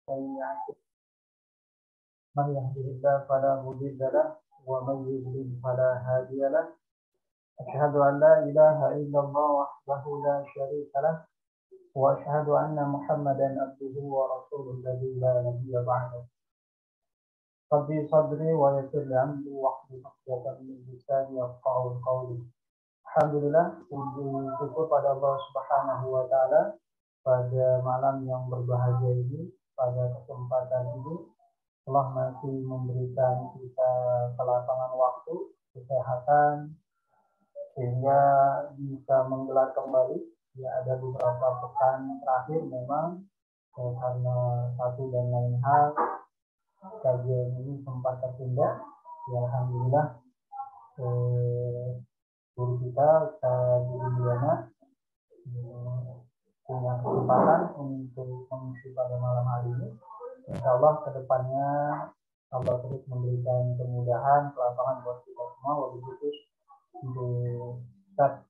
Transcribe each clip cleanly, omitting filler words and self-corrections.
من يهده الله فلا مضل له ومن يضلل فلا هادي له أشهد أن لا إله إلا الله وحده لا شريك له وأشهد أن محمدا عبده ورسوله الذي لا نبي بعده ربي صدري ويسر لي أمري واحلل عقدة من لساني يفقهوا قولي. Alhamdulillah, puji syukur pada Allah Subhanahu wa Ta'ala pada malam yang berbahagia ini, pada kesempatan ini Allah masih memberikan kita kelapangan waktu, kesehatan, sehingga bisa menggelar kembali. Ya, ada beberapa pekan terakhir memang karena satu dan lain hal kajian ini sempat tertunda. Ya, alhamdulillah guru kita Guru Diana punya kesempatan untuk mengisi pada malam hari ini. Insya Allah kedepannya Allah terus memberikan kemudahan, kelapangan buat kita semua. Wabillahi untuk Ustaz.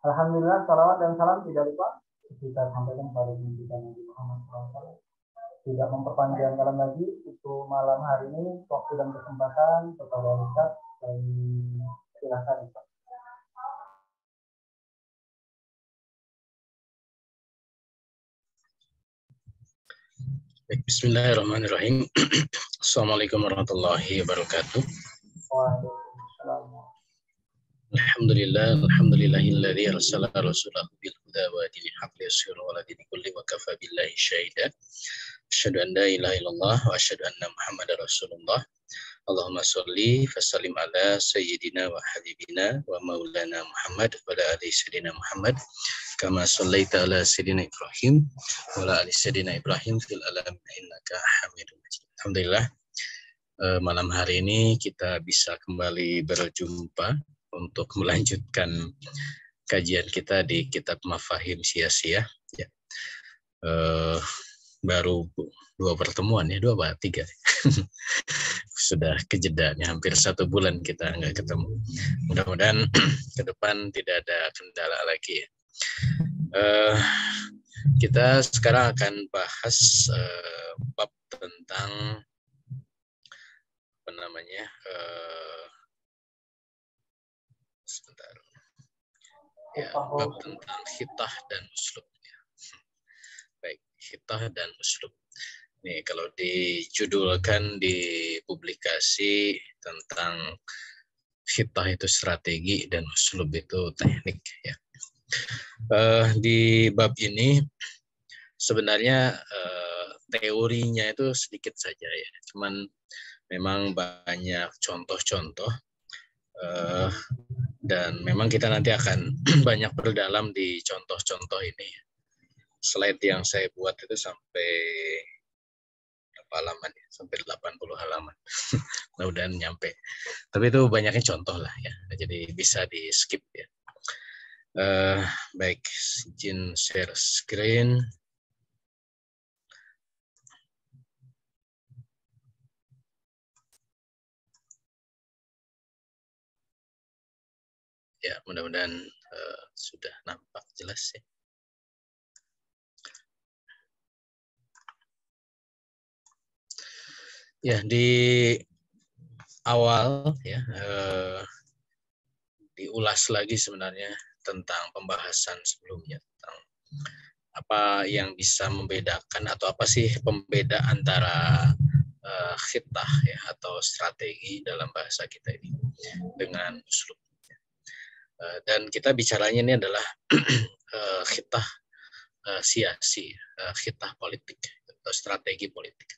Alhamdulillah, salawat dan salam tidak lupa kita sampaikan pada junjungan Nabi Muhammad SAW. Tidak memperpanjang kalam lagi untuk malam hari ini, waktu dan kesempatan kepada Ustaz, dan silakan Ustaz. Bismillahirrahmanirrahim. Assalamualaikum warahmatullahi wabarakatuh. Waalaikumsalam. Alhamdulillahilladzi arsala rasulahu bil huda wa dinil haqqi yusira ala dini kulli wa kafa billahi syahida. Asyhadu an la ilaha illallah wa asyhadu anna Muhammadar Rasulullah. Allahumma sholli wa sallim ala sayyidina wa habibina wa maulana Muhammad wa ala ali sayyidina Muhammad kama shallaita ala sayyidina Ibrahim wa ala ali sayyidina Ibrahim fil alamin innaka Hamidum Majid. Alhamdulillah, malam hari ini kita bisa kembali berjumpa untuk melanjutkan kajian kita di kitab Mafahim Siyasiyah. Ya. Baru 2 pertemuan ya, 2 apa 3 sudah kejedanya hampir 1 bulan kita nggak ketemu. Mudah-mudahan ke depan tidak ada kendala lagi ya. Kita sekarang akan bahas bab tentang apa namanya sebentar ya, bab tentang khitah dan uslub ya. Baik, khitah dan uslub. Nih, kalau dijudulkan di publikasi tentang khitah itu strategi dan uslub itu teknik ya. Di bab ini sebenarnya teorinya itu sedikit saja ya, cuman memang banyak contoh-contoh dan memang kita nanti akan banyak berdalam di contoh-contoh ini. Slide yang saya buat itu sampai halaman ya, sampai 80 halaman. Mudah-mudahan nyampe. Tapi itu banyaknya contoh lah ya. Jadi bisa di skip ya. Baik, izin share screen. Ya, mudah-mudahan sudah nampak jelas ya. Ya, di awal ya diulas lagi sebenarnya tentang pembahasan sebelumnya tentang apa yang bisa membedakan atau apa sih pembeda antara khitah ya atau strategi dalam bahasa kita ini dengan uslub. Dan kita bicaranya ini adalah khitah siasi, khitah politik atau strategi politik.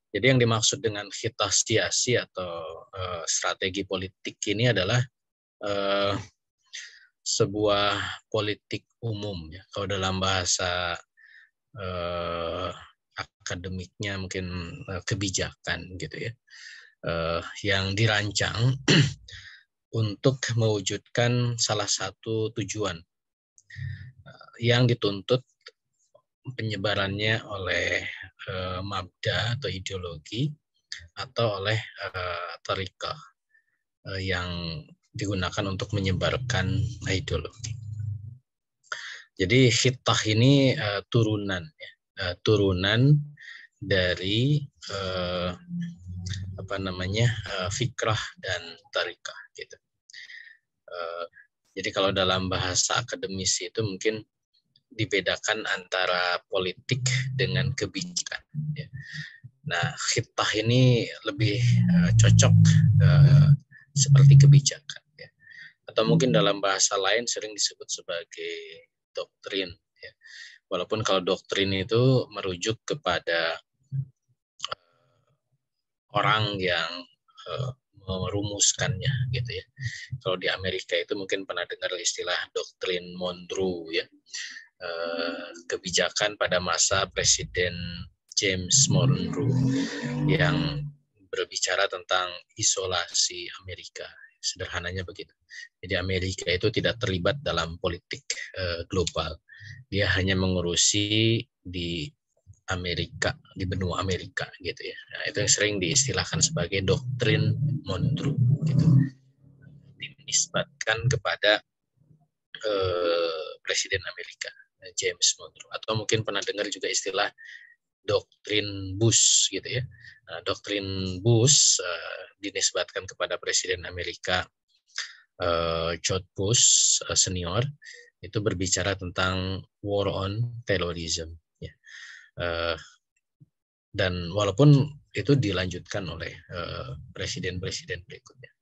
Jadi yang dimaksud dengan khitah siasi atau strategi politik ini adalah sebuah politik umum ya. Kalau dalam bahasa akademiknya mungkin kebijakan gitu ya, yang dirancang untuk mewujudkan salah satu tujuan yang dituntut penyebarannya oleh mabda atau ideologi atau oleh tariqah yang digunakan untuk menyebarkan ideologi. Jadi khitah ini turunan ya, turunan dari fikrah dan tarikah gitu. Jadi kalau dalam bahasa akademis itu mungkin dibedakan antara politik dengan kebijakan. Ya. Nah, khitah ini lebih cocok seperti kebijakan. Ya. Atau mungkin dalam bahasa lain sering disebut sebagai doktrin. Ya. Walaupun kalau doktrin itu merujuk kepada orang yang merumuskannya, gitu ya. Kalau di Amerika itu mungkin pernah dengar istilah doktrin Monroe, ya. Kebijakan pada masa Presiden James Monroe yang berbicara tentang isolasi Amerika. Sederhananya begitu. Jadi Amerika itu tidak terlibat dalam politik global. Dia hanya mengurusi di Amerika, di benua Amerika gitu ya. Nah, itu yang sering diistilahkan sebagai doktrin Monroe gitu. Dinisbatkan kepada Presiden Amerika James Monroe, atau mungkin pernah dengar juga istilah doktrin Bush gitu ya. Nah, doktrin Bush dinisbatkan kepada Presiden Amerika George Bush senior, itu berbicara tentang war on terrorism ya. Dan walaupun itu dilanjutkan oleh presiden-presiden berikutnya.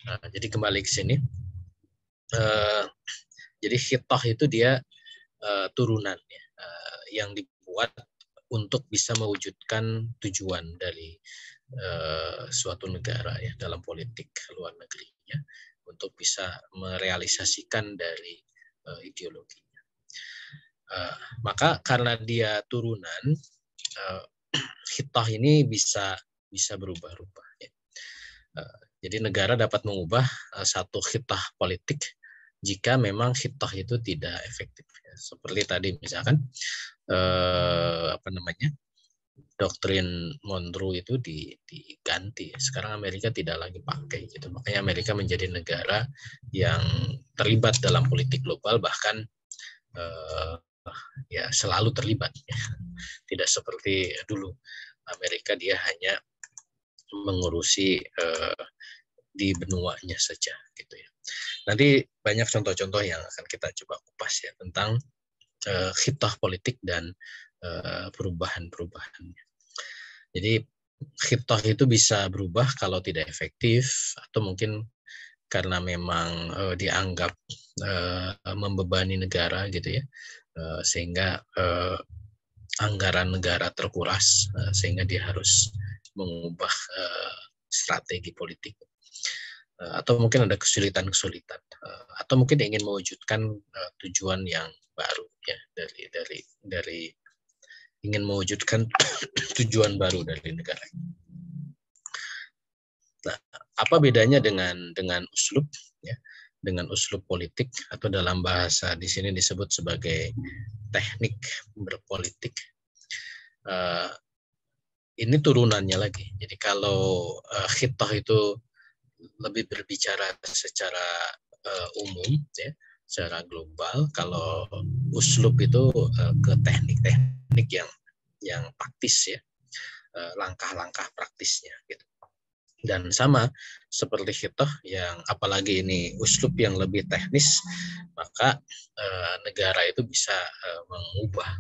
Nah, jadi kembali ke sini, jadi khitah itu dia turunan ya, yang dibuat untuk bisa mewujudkan tujuan dari suatu negara ya dalam politik luar negerinya, untuk bisa merealisasikan dari ideologinya. Maka karena dia turunan, khitah ini bisa berubah-ubah. Ya. Jadi negara dapat mengubah satu khitah politik jika memang khitah itu tidak efektif. Ya. Seperti tadi misalkan doktrin Monroe itu diganti. Sekarang Amerika tidak lagi pakai gitu. Makanya Amerika menjadi negara yang terlibat dalam politik global, bahkan ya selalu terlibat. Ya. Tidak seperti dulu Amerika dia hanya mengurusi di benuanya saja gitu ya. Nanti banyak contoh-contoh yang akan kita coba kupas ya tentang khitah politik dan perubahan-perubahannya. Jadi khitah itu bisa berubah kalau tidak efektif, atau mungkin karena memang dianggap membebani negara gitu ya, sehingga anggaran negara terkuras, sehingga dia harus mengubah strategi politik, atau mungkin ada kesulitan-kesulitan, atau mungkin ingin mewujudkan tujuan yang baru ya, dari ingin mewujudkan tujuan baru dari negara. Nah, apa bedanya dengan uslub ya, dengan uslub politik, atau dalam bahasa di sini disebut sebagai teknik berpolitik. Ini turunannya lagi. Jadi kalau khitah itu lebih berbicara secara umum ya, secara global. Kalau uslub itu ke teknik-teknik yang praktis ya, langkah-langkah praktisnya gitu. Dan sama seperti khitah, yang apalagi ini uslub yang lebih teknis, maka negara itu bisa mengubah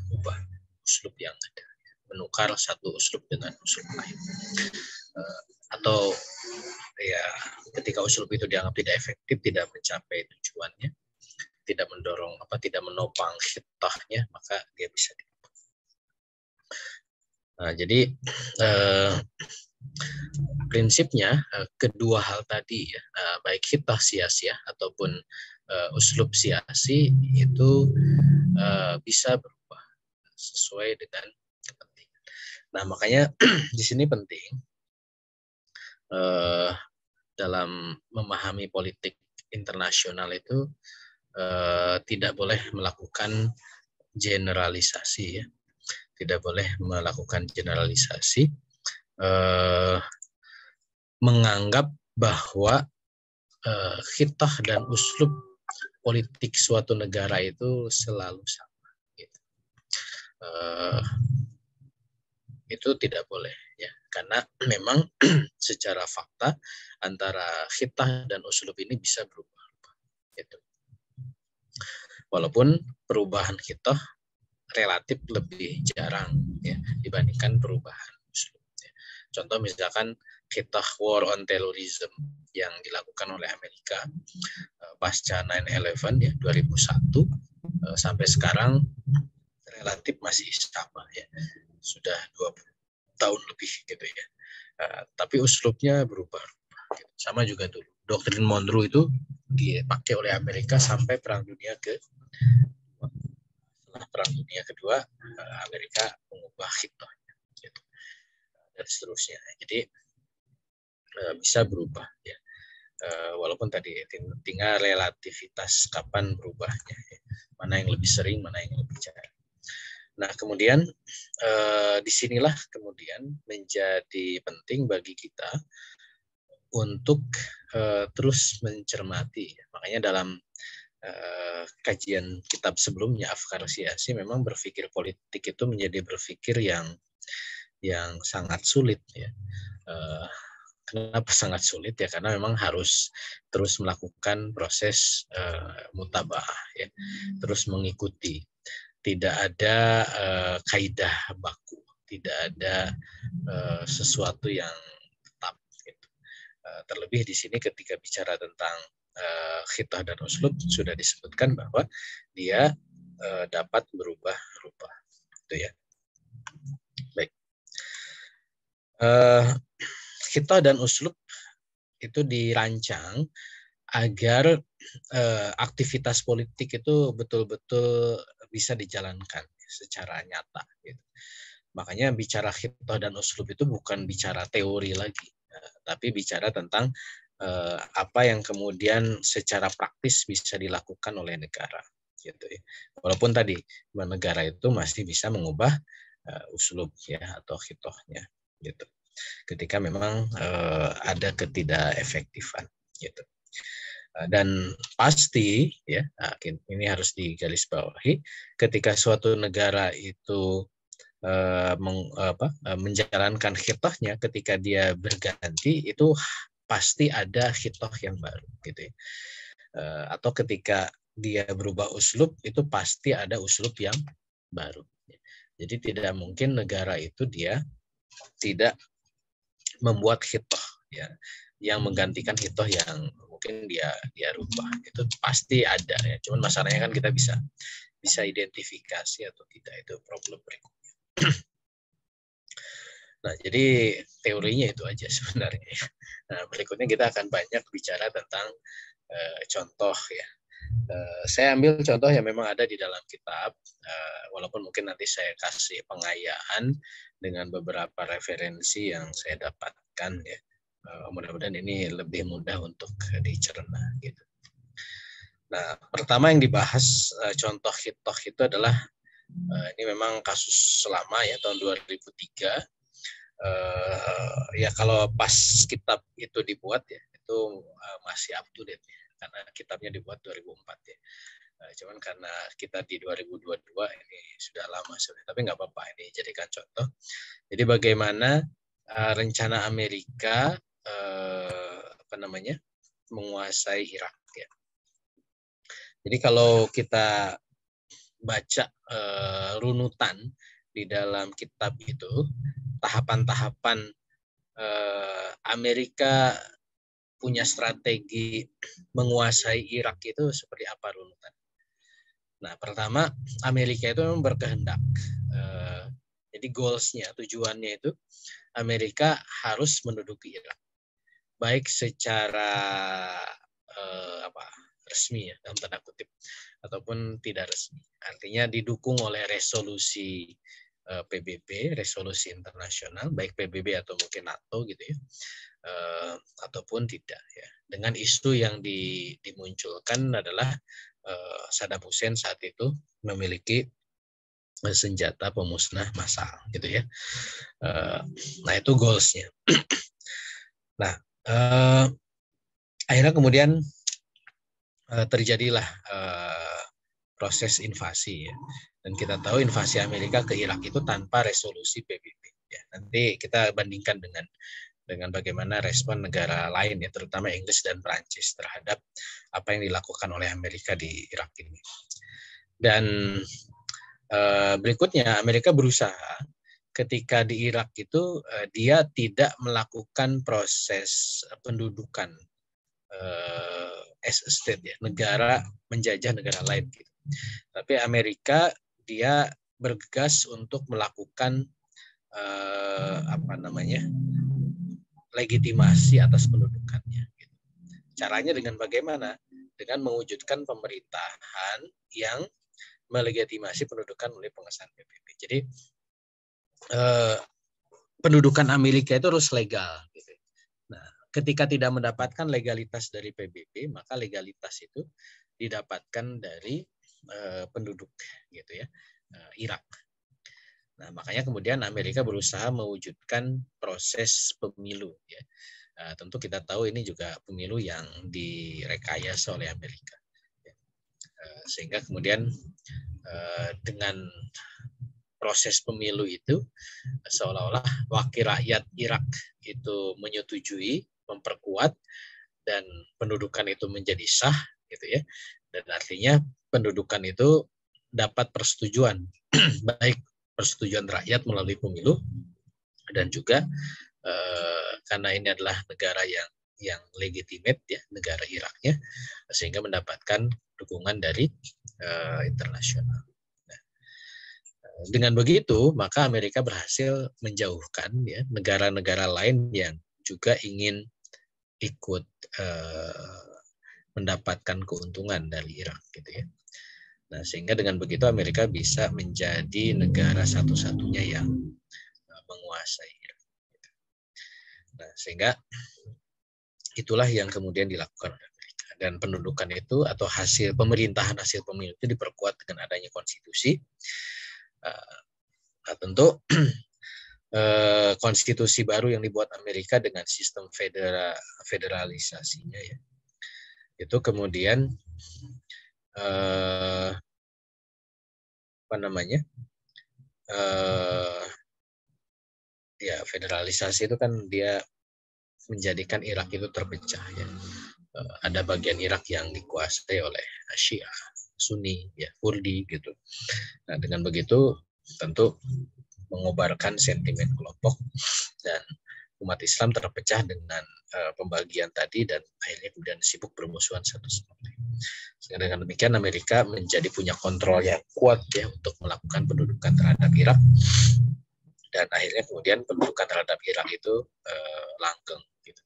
uslub yang ada, menukar satu uslub dengan uslub lain, atau ya ketika uslub itu dianggap tidak efektif, tidak mencapai tujuannya, tidak menopang khitahnya, maka dia bisa diubah. Nah, jadi prinsipnya kedua hal tadi ya, baik khitah sia-sia ataupun uslub sia-sia itu bisa berubah sesuai dengan kepentingan. Nah, makanya di sini penting dalam memahami politik internasional itu tidak boleh melakukan generalisasi ya, tidak boleh melakukan generalisasi, menganggap bahwa khitah dan uslub politik suatu negara itu selalu sama. Gitu. itu tidak boleh ya, karena memang secara fakta antara khitah dan uslub ini bisa berubah gitu. Walaupun perubahan khitah relatif lebih jarang ya dibandingkan perubahan uslub ya. Contoh misalkan khitah war on terrorism yang dilakukan oleh Amerika pasca 9/11 ya 2001 sampai sekarang relatif masih sama ya, sudah 20 tahun lebih gitu ya. Tapi uslubnya berubah. Sama juga dulu doktrin Monroe itu dipakai oleh Amerika sampai Perang Dunia Kedua. Setelah Perang Dunia Kedua, Amerika mengubah khitahnya gitu. Dan seterusnya. Jadi bisa berubah ya. Walaupun tadi tinggal relativitas kapan berubahnya ya. Mana yang lebih sering, mana yang lebih jarang. Nah, kemudian disinilah kemudian menjadi penting bagi kita untuk terus mencermati. Makanya dalam kajian kitab sebelumnya, Afkar Siyasi, memang berpikir politik itu menjadi berpikir yang sangat sulit ya. Kenapa sangat sulit ya? Karena memang harus terus melakukan proses mutabaah ya, terus mengikuti. Tidak ada kaidah baku, tidak ada sesuatu yang tetap. Gitu. Terlebih di sini ketika bicara tentang khitah dan uslub sudah disebutkan bahwa dia dapat berubah-ubah, gitu ya. Baik. Khitah dan uslub itu dirancang agar aktivitas politik itu betul-betul bisa dijalankan secara nyata. Gitu. Makanya bicara khitah dan uslub itu bukan bicara teori lagi, tapi bicara tentang apa yang kemudian secara praktis bisa dilakukan oleh negara. Gitu ya. Walaupun tadi negara itu masih bisa mengubah uslub ya atau khitahnya. Gitu. Ketika memang ada ketidakefektifan. Gitu. Dan pasti ya ini harus digarisbawahi, ketika suatu negara itu menjalankan khitahnya, ketika dia berganti itu pasti ada khitah yang baru gitu ya. Atau ketika dia berubah uslub itu pasti ada uslub yang baru. Jadi tidak mungkin negara itu dia tidak membuat khitah ya yang menggantikan khitah yang mungkin dia rubah, itu pasti ada ya. Cuman masalahnya kan kita bisa identifikasi atau tidak, itu problem berikutnya. Nah, jadi teorinya itu aja sebenarnya. Nah, berikutnya kita akan banyak bicara tentang contoh ya. Saya ambil contoh yang memang ada di dalam kitab, walaupun mungkin nanti saya kasih pengayaan dengan beberapa referensi yang saya dapatkan ya. Mudah-mudahan ini lebih mudah untuk dicerna gitu. Nah, pertama yang dibahas contoh khitah itu adalah ini memang kasus lama ya, tahun 2003. Ya kalau pas kitab itu dibuat ya itu masih up to date ya, karena kitabnya dibuat 2004 ya. Cuman karena kita di 2022 ini sudah lama sudah, tapi nggak apa-apa, ini jadikan contoh. Jadi bagaimana rencana Amerika menguasai Irak ya. Jadi kalau kita baca runutan di dalam kitab itu, tahapan-tahapan Amerika punya strategi menguasai Irak itu seperti apa runutan. Nah, pertama Amerika itu memang berkehendak. Jadi goals-nya, tujuannya itu Amerika harus menduduki Irak, baik secara resmi ya dalam tanda kutip ataupun tidak resmi. Artinya didukung oleh resolusi PBB, resolusi internasional, baik PBB atau mungkin NATO gitu ya, ataupun tidak ya. Dengan isu yang dimunculkan adalah Saddam Hussein saat itu memiliki senjata pemusnah massal gitu ya. Nah itu goalsnya. Nah akhirnya kemudian terjadilah proses invasi ya. Dan kita tahu invasi Amerika ke Irak itu tanpa resolusi PBB. Ya. Nanti kita bandingkan dengan bagaimana respon negara lain ya, terutama Inggris dan Prancis terhadap apa yang dilakukan oleh Amerika di Irak ini. Dan berikutnya Amerika berusaha ketika di Irak itu dia tidak melakukan proses pendudukan as a state ya, negara menjajah negara lain gitu. Tapi Amerika dia bergegas untuk melakukan legitimasi atas pendudukannya. Gitu. Caranya dengan bagaimana? Dengan mewujudkan pemerintahan yang melegitimasi pendudukan melalui pengesahan PBB. Jadi pendudukan Amerika itu harus legal. Gitu. Nah, ketika tidak mendapatkan legalitas dari PBB, maka legalitas itu didapatkan dari penduduk, gitu ya, Irak. Nah, makanya kemudian Amerika berusaha mewujudkan proses pemilu. Ya. Tentu kita tahu ini juga pemilu yang direkayasa oleh Amerika. Ya. Sehingga kemudian dengan proses pemilu itu seolah-olah wakil rakyat Irak itu menyetujui, memperkuat, dan pendudukan itu menjadi sah, gitu ya. Dan artinya pendudukan itu dapat persetujuan, baik persetujuan rakyat melalui pemilu dan juga karena ini adalah negara yang legitimate ya, negara Iraknya, sehingga mendapatkan dukungan dari internasional. Nah, dengan begitu maka Amerika berhasil menjauhkan ya negara-negara lain yang juga ingin ikut mendapatkan keuntungan dari Irak, gitu ya. Nah, sehingga dengan begitu Amerika bisa menjadi negara satu-satunya yang menguasai Irak. Nah, sehingga itulah yang kemudian dilakukan oleh Amerika. Dan pendudukan itu atau hasil pemerintahan hasil pemilu itu diperkuat dengan adanya konstitusi. Nah, tentu konstitusi baru yang dibuat Amerika dengan sistem federalisasinya ya, itu kemudian ya federalisasi itu kan dia menjadikan Irak itu terpecah ya. Ada bagian Irak yang dikuasai oleh Syiah, Sunni, ya Kurdi gitu. Nah, dengan begitu tentu mengobarkan sentimen kelompok dan umat Islam terpecah dengan pembagian tadi dan akhirnya kemudian sibuk bermusuhan satu sama lain. Sehingga dengan demikian Amerika menjadi punya kontrol yang kuat ya untuk melakukan pendudukan terhadap Irak dan akhirnya kemudian pendudukan terhadap Irak itu langgeng. Gitu.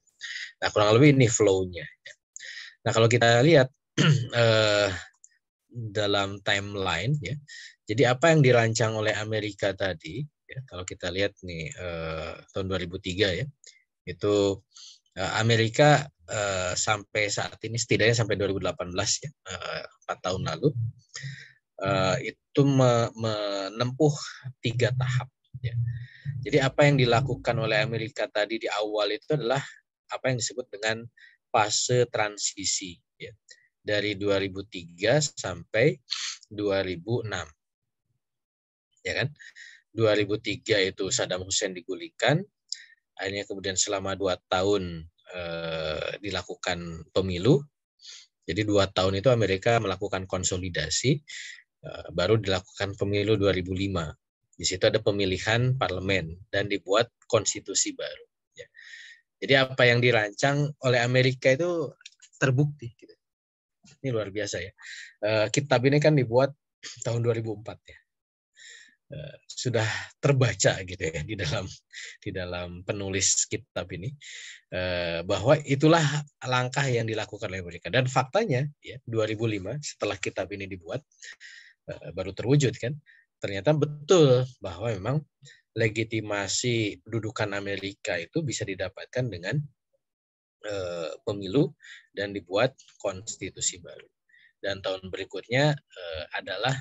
Nah, kurang lebih ini flow-nya. Nah, kalau kita lihat dalam timeline ya, jadi apa yang dirancang oleh Amerika tadi, ya, kalau kita lihat nih tahun 2003 ya, itu Amerika sampai saat ini setidaknya sampai 2018 ya, 4 tahun lalu itu menempuh 3 tahap. Ya. Jadi apa yang dilakukan oleh Amerika tadi di awal itu adalah apa yang disebut dengan fase transisi ya. Dari 2003 sampai 2006. Ya kan? 2003 itu Saddam Hussein digulingkan, akhirnya kemudian selama 2 tahun dilakukan pemilu. Jadi 2 tahun itu Amerika melakukan konsolidasi, baru dilakukan pemilu 2005. Di situ ada pemilihan parlemen dan dibuat konstitusi baru. Ya. Jadi apa yang dirancang oleh Amerika itu terbukti. Gitu. Ini luar biasa ya. Kitab ini kan dibuat tahun 2004 ya. Sudah terbaca gitu ya di dalam penulis kitab ini bahwa itulah langkah yang dilakukan oleh Amerika. Dan faktanya ya 2005 setelah kitab ini dibuat baru terwujud kan. Ternyata betul bahwa memang legitimasi kedudukan Amerika itu bisa didapatkan dengan pemilu dan dibuat konstitusi baru. Dan tahun berikutnya adalah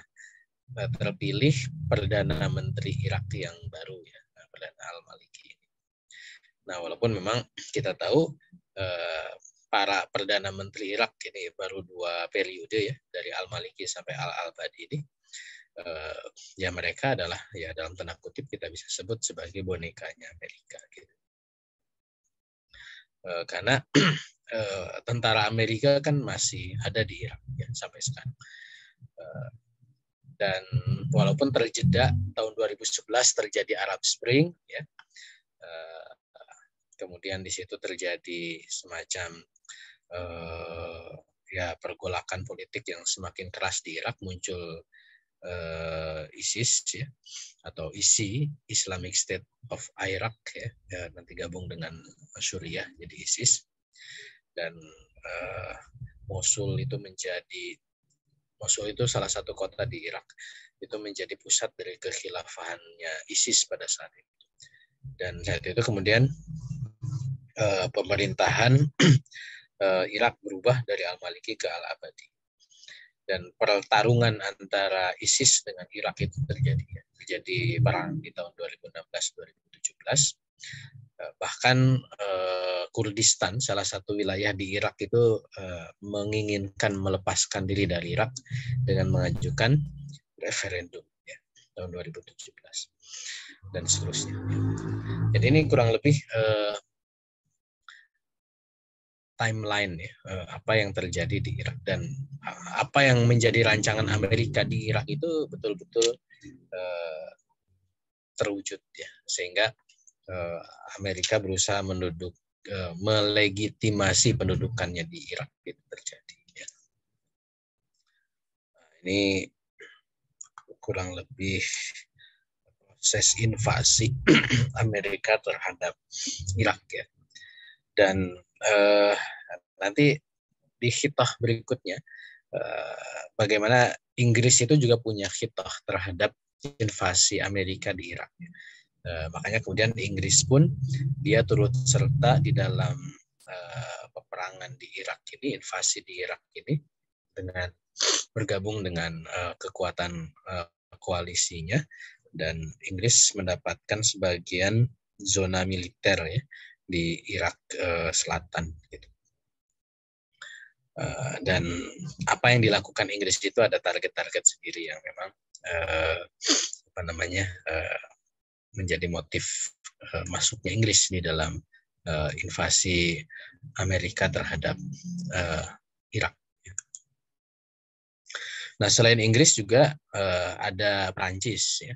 terpilih Perdana Menteri Irak yang baru ya, Perdana Al-Maliki. Nah, walaupun memang kita tahu para perdana menteri Irak ini baru 2 periode ya, dari Al-Maliki sampai Al-Albadi ini, ya mereka adalah ya dalam tanda kutip kita bisa sebut sebagai bonekanya Amerika gitu. Karena tentara Amerika kan masih ada di Irak ya sampai sekarang. Dan walaupun terjeda tahun 2011 terjadi Arab Spring ya, kemudian di situ terjadi semacam ya pergolakan politik yang semakin keras di Irak, muncul ISIS ya, atau ISI, Islamic State of Iraq ya, nanti gabung dengan Suriah jadi ISIS. Dan Mosul itu salah satu kota di Irak, itu menjadi pusat dari kekhilafahannya ISIS pada saat itu. Dan saat itu kemudian pemerintahan Irak berubah dari Al-Maliki ke Al-Abadi. Dan pertarungan antara ISIS dengan Irak itu terjadi perang di tahun 2016-2017. Bahkan Kurdistan, salah satu wilayah di Irak itu menginginkan melepaskan diri dari Irak dengan mengajukan referendum ya, tahun 2017 dan seterusnya. Jadi ini kurang lebih timeline ya, apa yang terjadi di Irak dan apa yang menjadi rancangan Amerika di Irak itu betul-betul terwujud ya, sehingga Amerika berusaha melegitimasi pendudukannya di Irak itu terjadi ya. Nah, ini kurang lebih proses invasi Amerika terhadap Irak ya. Dan nanti di khitah berikutnya bagaimana Inggris itu juga punya khitah terhadap invasi Amerika di Irak. Makanya kemudian Inggris pun dia turut serta di dalam peperangan di Irak ini, invasi di Irak ini, dengan bergabung dengan kekuatan koalisinya, dan Inggris mendapatkan sebagian zona militer ya di Irak Selatan gitu. Dan apa yang dilakukan Inggris itu ada target-target sendiri yang memang menjadi motif masuknya Inggris di dalam invasi Amerika terhadap Irak. Nah, selain Inggris juga ada Prancis ya.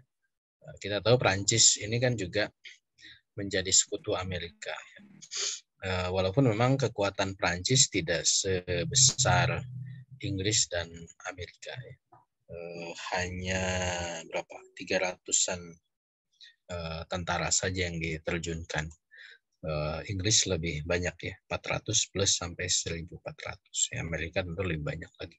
Kita tahu Prancis ini kan juga menjadi sekutu Amerika. Walaupun memang kekuatan Prancis tidak sebesar Inggris dan Amerika ya. Hanya berapa? 300-an tentara saja yang diterjunkan. Inggris lebih banyak ya, 400 plus sampai 1.400. Ya, Amerika tentu lebih banyak lagi.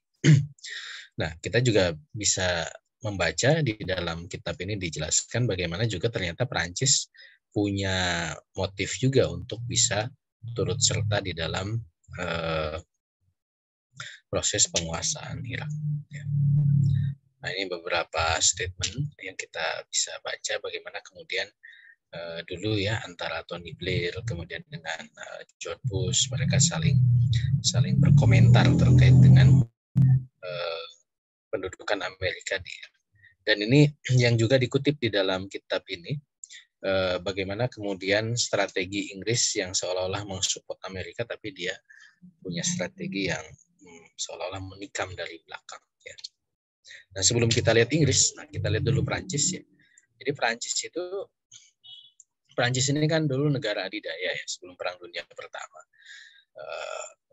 Nah, kita juga bisa membaca di dalam kitab ini dijelaskan bagaimana juga ternyata Prancis punya motif juga untuk bisa turut serta di dalam proses penguasaan Irak. Ya. Nah, ini beberapa statement yang kita bisa baca bagaimana kemudian dulu ya antara Tony Blair kemudian dengan George Bush, mereka saling berkomentar terkait dengan pendudukan Amerika di Irak. Dan ini yang juga dikutip di dalam kitab ini, bagaimana kemudian strategi Inggris yang seolah-olah mensupport Amerika, tapi dia punya strategi yang seolah-olah menikam dari belakang. Ya. Nah, sebelum kita lihat Inggris, nah kita lihat dulu Prancis ya. Jadi Prancis ini kan dulu negara adidaya ya sebelum Perang Dunia Pertama.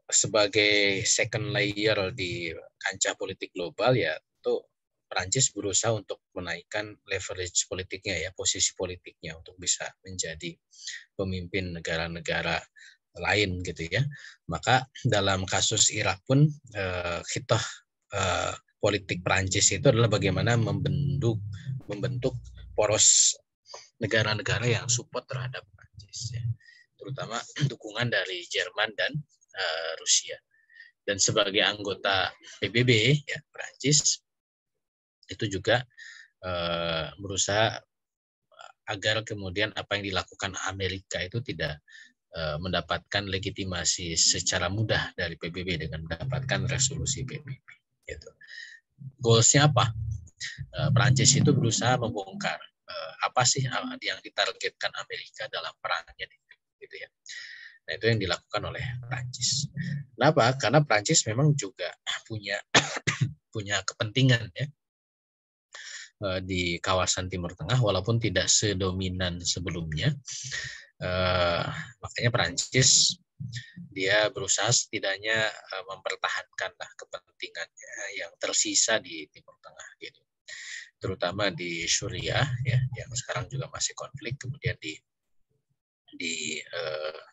Sebagai second layer di kancah politik global ya, itu Prancis berusaha untuk menaikkan leverage politiknya ya, posisi politiknya untuk bisa menjadi pemimpin negara-negara lain gitu ya. Maka dalam kasus Irak pun khitah politik Prancis itu adalah bagaimana membentuk poros negara-negara yang support terhadap Prancis ya. Terutama dukungan dari Jerman dan Rusia. Dan sebagai anggota PBB ya, Prancis itu juga berusaha agar kemudian apa yang dilakukan Amerika itu tidak mendapatkan legitimasi secara mudah dari PBB dengan mendapatkan resolusi PBB. Gitu. Goalsnya apa? Perancis itu berusaha membongkar apa sih yang ditargetkan Amerika dalam perangnya, gitu ya. Nah, itu yang dilakukan oleh Perancis. Kenapa? Karena Perancis memang juga punya kepentingan ya di kawasan Timur Tengah, walaupun tidak sedominan sebelumnya. Makanya Perancis dia berusaha setidaknya mempertahankanlah kepentingannya yang tersisa di Timur Tengah, gitu. Terutama di Suriah ya, yang sekarang juga masih konflik, kemudian di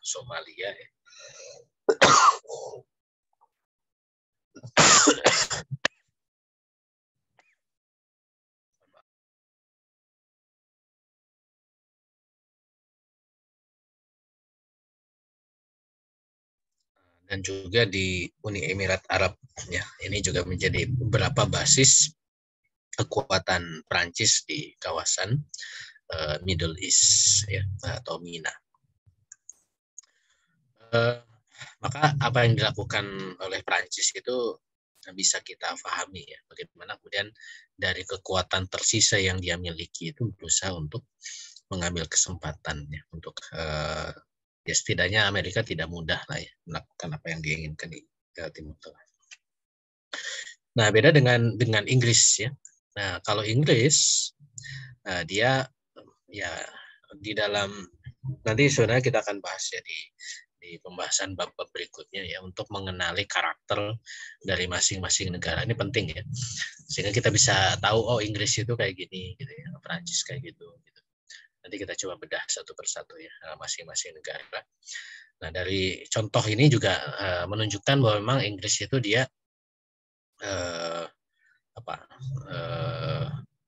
Somalia ya. Dan juga di Uni Emirat Arab ya. Ini juga menjadi beberapa basis kekuatan Prancis di kawasan Middle East ya, atau MENA. Maka apa yang dilakukan oleh Prancis itu bisa kita pahami ya, bagaimana kemudian dari kekuatan tersisa yang dia miliki itu berusaha untuk mengambil kesempatan ya, untuk ya setidaknya Amerika tidak mudah lah ya melakukan apa yang diinginkan di Timur Tengah. Nah, beda dengan Inggris ya. Nah, kalau Inggris dia ya di dalam, nanti sebenarnya kita akan bahas ya di pembahasan bab-bab berikutnya ya, untuk mengenali karakter dari masing-masing negara. Ini penting ya, sehingga kita bisa tahu oh Inggris itu kayak gini gitu ya, Prancis kayak gitu. Nanti kita coba bedah satu persatu ya masing-masing negara. Nah, dari contoh ini juga menunjukkan bahwa memang Inggris itu dia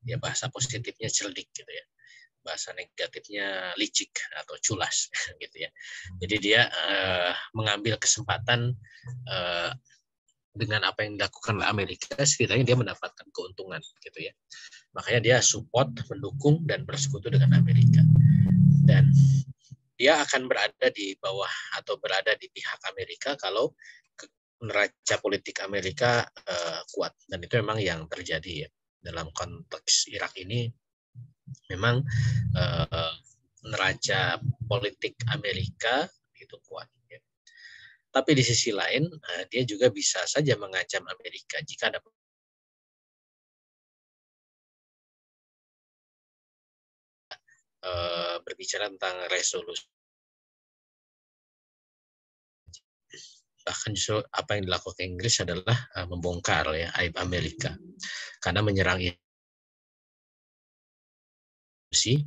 ya bahasa positifnya cerdik gitu ya, bahasa negatifnya licik atau culas gitu ya. Jadi dia mengambil kesempatan dengan apa yang dilakukan oleh Amerika, setidaknya dia mendapatkan keuntungan gitu ya. Makanya dia support, mendukung dan bersekutu dengan Amerika. Dan dia akan berada di bawah atau berada di pihak Amerika kalau neraca politik Amerika kuat, dan itu memang yang terjadi ya dalam konteks Irak ini. Memang neraca politik Amerika itu kuat ya. Tapi di sisi lain dia juga bisa saja mengancam Amerika jika ada berbicara tentang resolusi. Bahkan justru apa yang dilakukan Inggris adalah membongkar ya aib Amerika karena menyerang institusi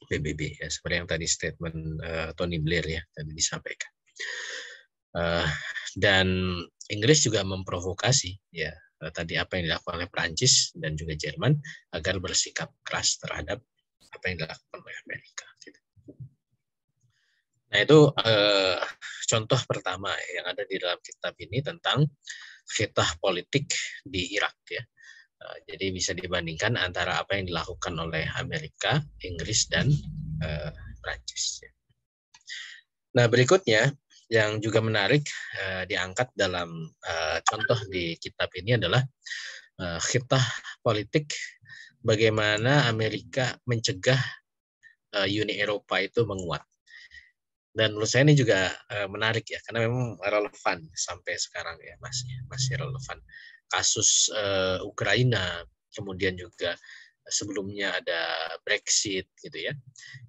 PBB ya, seperti yang tadi statement Tony Blair ya tadi disampaikan. Dan Inggris juga memprovokasi ya tadi apa yang dilakukan oleh Prancis dan juga Jerman agar bersikap keras terhadap apa yang dilakukan oleh Amerika. Nah, itu contoh pertama yang ada di dalam kitab ini tentang khitah politik di Irak ya. Jadi bisa dibandingkan antara apa yang dilakukan oleh Amerika, Inggris, dan Prancis. Nah, berikutnya yang juga menarik diangkat dalam contoh di kitab ini adalah khitah politik bagaimana Amerika mencegah Uni Eropa itu menguat. Dan menurut saya ini juga menarik ya, karena memang relevan sampai sekarang ya, masih relevan. Kasus Ukraina, kemudian juga sebelumnya ada Brexit gitu ya.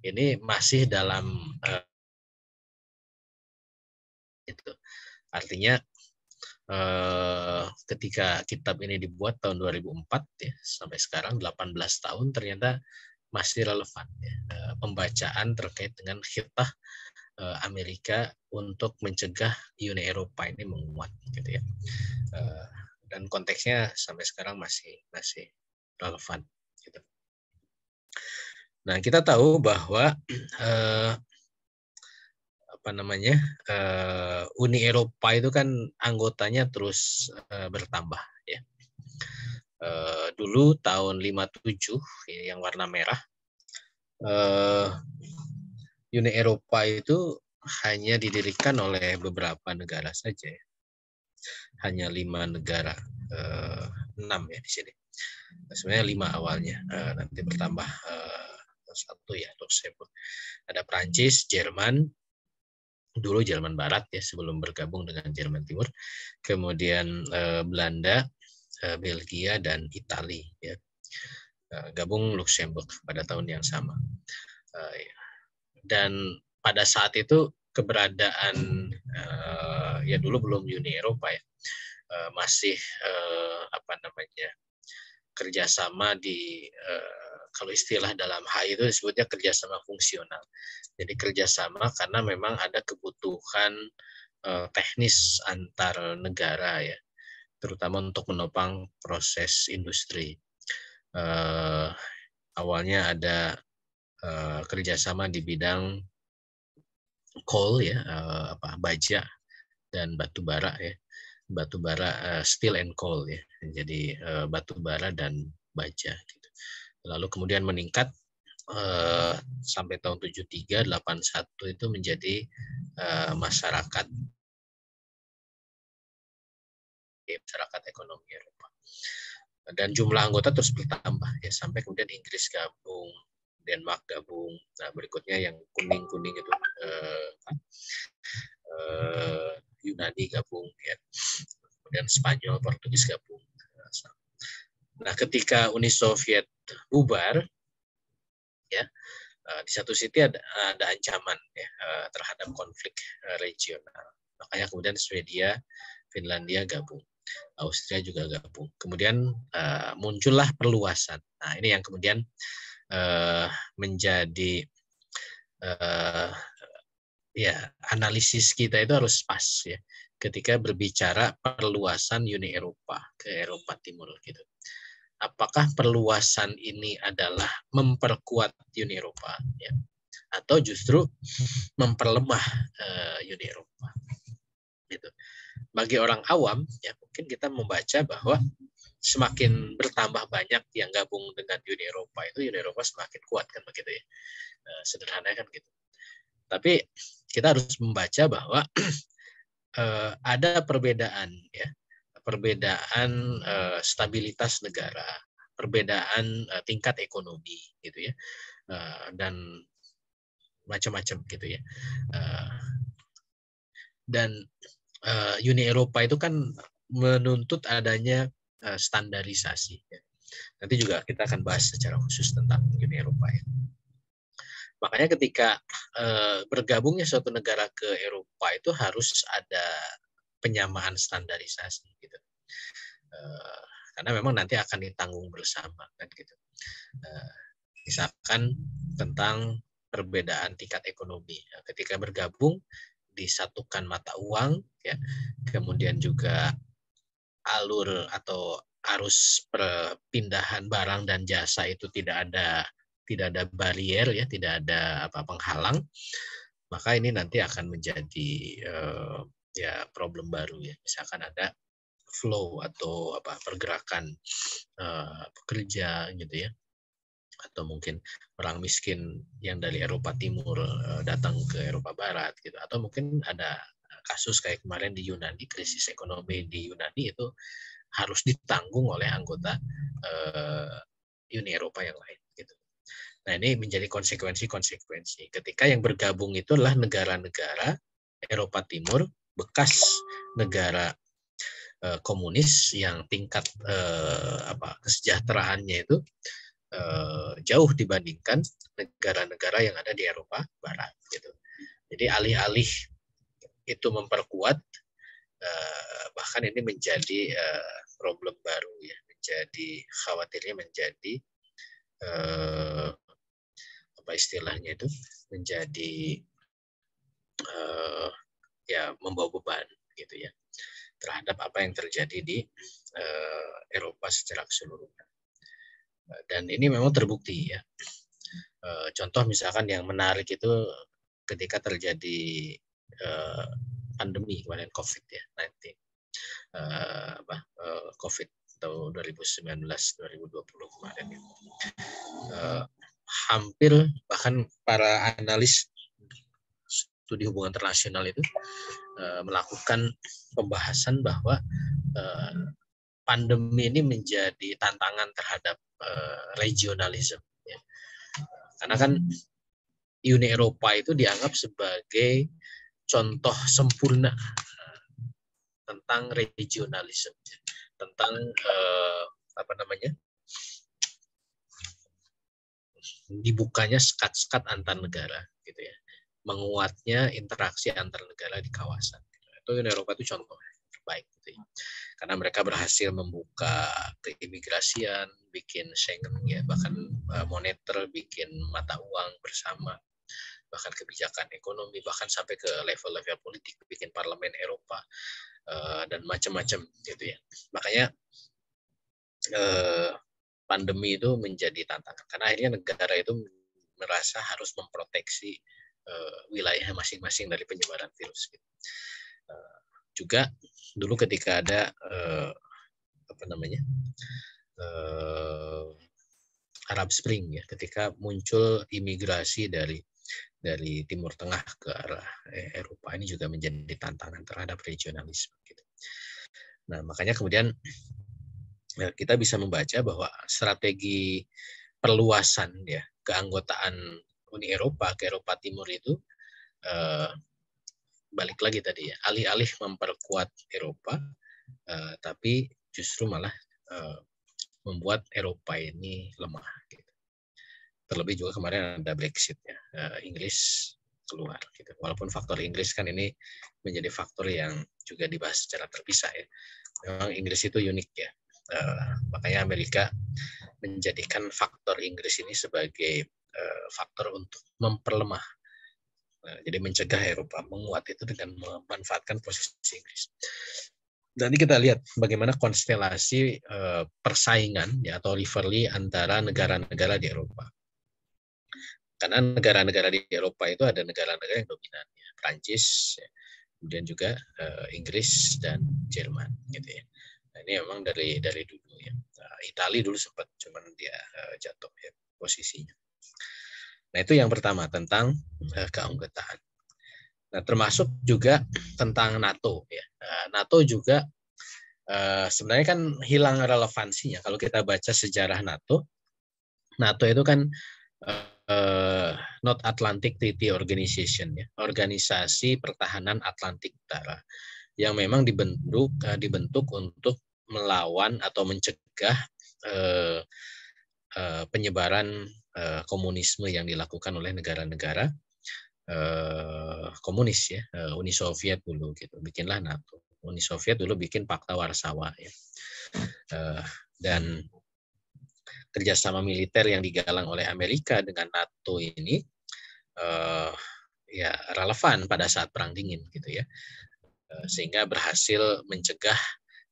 Ini masih dalam itu. Artinya ketika kitab ini dibuat tahun 2004 ya, sampai sekarang 18 tahun ternyata masih relevan ya, pembacaan terkait dengan khitah Amerika untuk mencegah Uni Eropa ini menguat gitu ya. Dan konteksnya sampai sekarang masih relevan gitu. Nah, kita tahu bahwa Uni Eropa itu kan anggotanya terus bertambah ya. Dulu tahun 57 ya, yang warna merah, Uni Eropa itu hanya didirikan oleh beberapa negara saja, hanya 5 negara, 6 ya di sini. Sebenarnya 5 awalnya, nanti bertambah 1 ya, Luxembourg. Ada Prancis, Jerman, dulu Jerman Barat ya sebelum bergabung dengan Jerman Timur, kemudian Belanda, Belgia dan Italia ya. Gabung Luxembourg pada tahun yang sama. Dan pada saat itu keberadaan ya dulu belum Uni Eropa ya, masih apa namanya, kerjasama di kalau istilah dalam HI itu disebutnya kerjasama fungsional. Jadi kerjasama karena memang ada kebutuhan teknis antar negara ya, terutama untuk menopang proses industri. Awalnya ada kerjasama di bidang coal ya, baja dan batu bara ya, batu bara, steel and coal ya, jadi batu bara dan baja gitu. Lalu kemudian meningkat sampai tahun 73, 81 itu menjadi masyarakat ekonomi Eropa. Dan jumlah anggota terus bertambah ya, sampai kemudian Inggris gabung, Denmark gabung. Nah, berikutnya yang kuning-kuning itu Yunani gabung ya. Kemudian Spanyol, Portugis gabung. Nah, ketika Uni Soviet bubar ya, di satu sisi ada ancaman ya, terhadap konflik regional. Makanya kemudian Swedia, Finlandia gabung. Austria juga gabung. Kemudian muncullah perluasan. Nah, ini yang kemudian menjadi ya analisis kita itu harus pas ya ketika berbicara perluasan Uni Eropa ke Eropa Timur gitu. Apakah perluasan ini adalah memperkuat Uni Eropa ya, atau justru memperlemah Uni Eropa gitu. Bagi orang awam ya mungkin kita membaca bahwa semakin bertambah banyak yang gabung dengan Uni Eropa itu Uni Eropa semakin kuat kan begitu ya, sederhana kan gitu. Tapi kita harus membaca bahwa ada perbedaan ya, perbedaan stabilitas negara, perbedaan tingkat ekonomi gitu ya, dan macam-macam gitu ya. Dan Uni Eropa itu kan menuntut adanya standarisasi. Ya. Nanti juga kita akan bahas secara khusus tentang Uni Eropa ya. Makanya ketika bergabungnya suatu negara ke Eropa itu harus ada penyamaan standarisasi gitu. Karena memang nanti akan ditanggung bersama kan gitu. Misalkan tentang perbedaan tingkat ekonomi. Ketika bergabung disatukan mata uang ya. Kemudian juga alur atau arus perpindahan barang dan jasa itu tidak ada barier ya, tidak ada penghalang, maka ini nanti akan menjadi ya problem baru ya. Misalkan ada flow atau pergerakan pekerja gitu ya, atau mungkin orang miskin yang dari Eropa Timur datang ke Eropa Barat gitu, atau mungkin ada kasus kayak kemarin di Yunani, krisis ekonomi di Yunani itu harus ditanggung oleh anggota Uni Eropa yang lain gitu. Nah, ini menjadi konsekuensi ketika yang bergabung itu adalah negara-negara Eropa Timur bekas negara komunis yang tingkat kesejahteraannya itu jauh dibandingkan negara-negara yang ada di Eropa Barat gitu. Jadi alih-alih itu memperkuat, bahkan ini menjadi problem baru ya, menjadi khawatirnya menjadi apa istilahnya itu, menjadi ya membawa beban gitu ya terhadap apa yang terjadi di Eropa secara keseluruhan. Dan ini memang terbukti ya. Contoh misalkan yang menarik itu ketika terjadi pandemi kemarin COVID ya, 19 COVID atau 2019-2020 kemarin ya. Hampir bahkan para analis Studi Hubungan Internasional itu melakukan pembahasan bahwa pandemi ini menjadi tantangan terhadap regionalisme. Ya. Karena kan Uni Eropa itu dianggap sebagai contoh sempurna tentang regionalisme, tentang dibukanya sekat-sekat antar negara, gitu ya, menguatnya interaksi antar negara di kawasan. Itu Uni Eropa itu contoh terbaik, gitu ya. Karena mereka berhasil membuka keimigrasian, bikin Schengen, ya, bahkan moneter, bikin mata uang bersama, bahkan kebijakan ekonomi, bahkan sampai ke level-level politik, bikin parlemen Eropa, dan macam-macam, gitu ya. Makanya pandemi itu menjadi tantangan karena akhirnya negara itu merasa harus memproteksi wilayah masing-masing dari penyebaran virus. Gitu. Juga dulu ketika ada Arab Spring, ya, ketika muncul imigrasi dari Timur Tengah ke arah Eropa, ini juga menjadi tantangan terhadap regionalisme. Gitu. Nah, makanya kemudian kita bisa membaca bahwa strategi perluasan, ya, keanggotaan Uni Eropa ke Eropa Timur itu balik lagi tadi, ya, alih-alih memperkuat Eropa, tapi justru malah membuat Eropa ini lemah. Gitu. Terlebih juga kemarin ada Brexit, ya, Inggris keluar. Gitu. Walaupun faktor Inggris kan ini menjadi faktor yang juga dibahas secara terpisah, ya. Memang Inggris itu unik, ya. Makanya Amerika menjadikan faktor Inggris ini sebagai faktor untuk memperlemah, jadi mencegah Eropa menguat itu dengan memanfaatkan posisi Inggris. Dan ini kita lihat bagaimana konstelasi persaingan, ya, atau rivalry antara negara-negara di Eropa. Karena negara-negara di Eropa itu ada negara-negara yang dominan, ya. Prancis, ya, kemudian juga Inggris dan Jerman, gitu ya. Nah, ini memang dari dulu, ya. Italia dulu sempat, cuman dia jatuh, ya, posisinya. Nah, itu yang pertama tentang keanggotaan. Nah, termasuk juga tentang NATO, ya. NATO juga sebenarnya kan hilang relevansinya kalau kita baca sejarah NATO. NATO itu kan North Atlantic Treaty Organization, ya, organisasi pertahanan Atlantik Utara, yang memang dibentuk untuk melawan atau mencegah penyebaran komunisme yang dilakukan oleh negara-negara komunis, ya. Uni Soviet dulu, gitu, bikinlah NATO. Uni Soviet dulu bikin Pakta Warsawa, ya. Dan kerjasama militer yang digalang oleh Amerika dengan NATO ini ya relevan pada saat Perang Dingin, gitu ya. Sehingga berhasil mencegah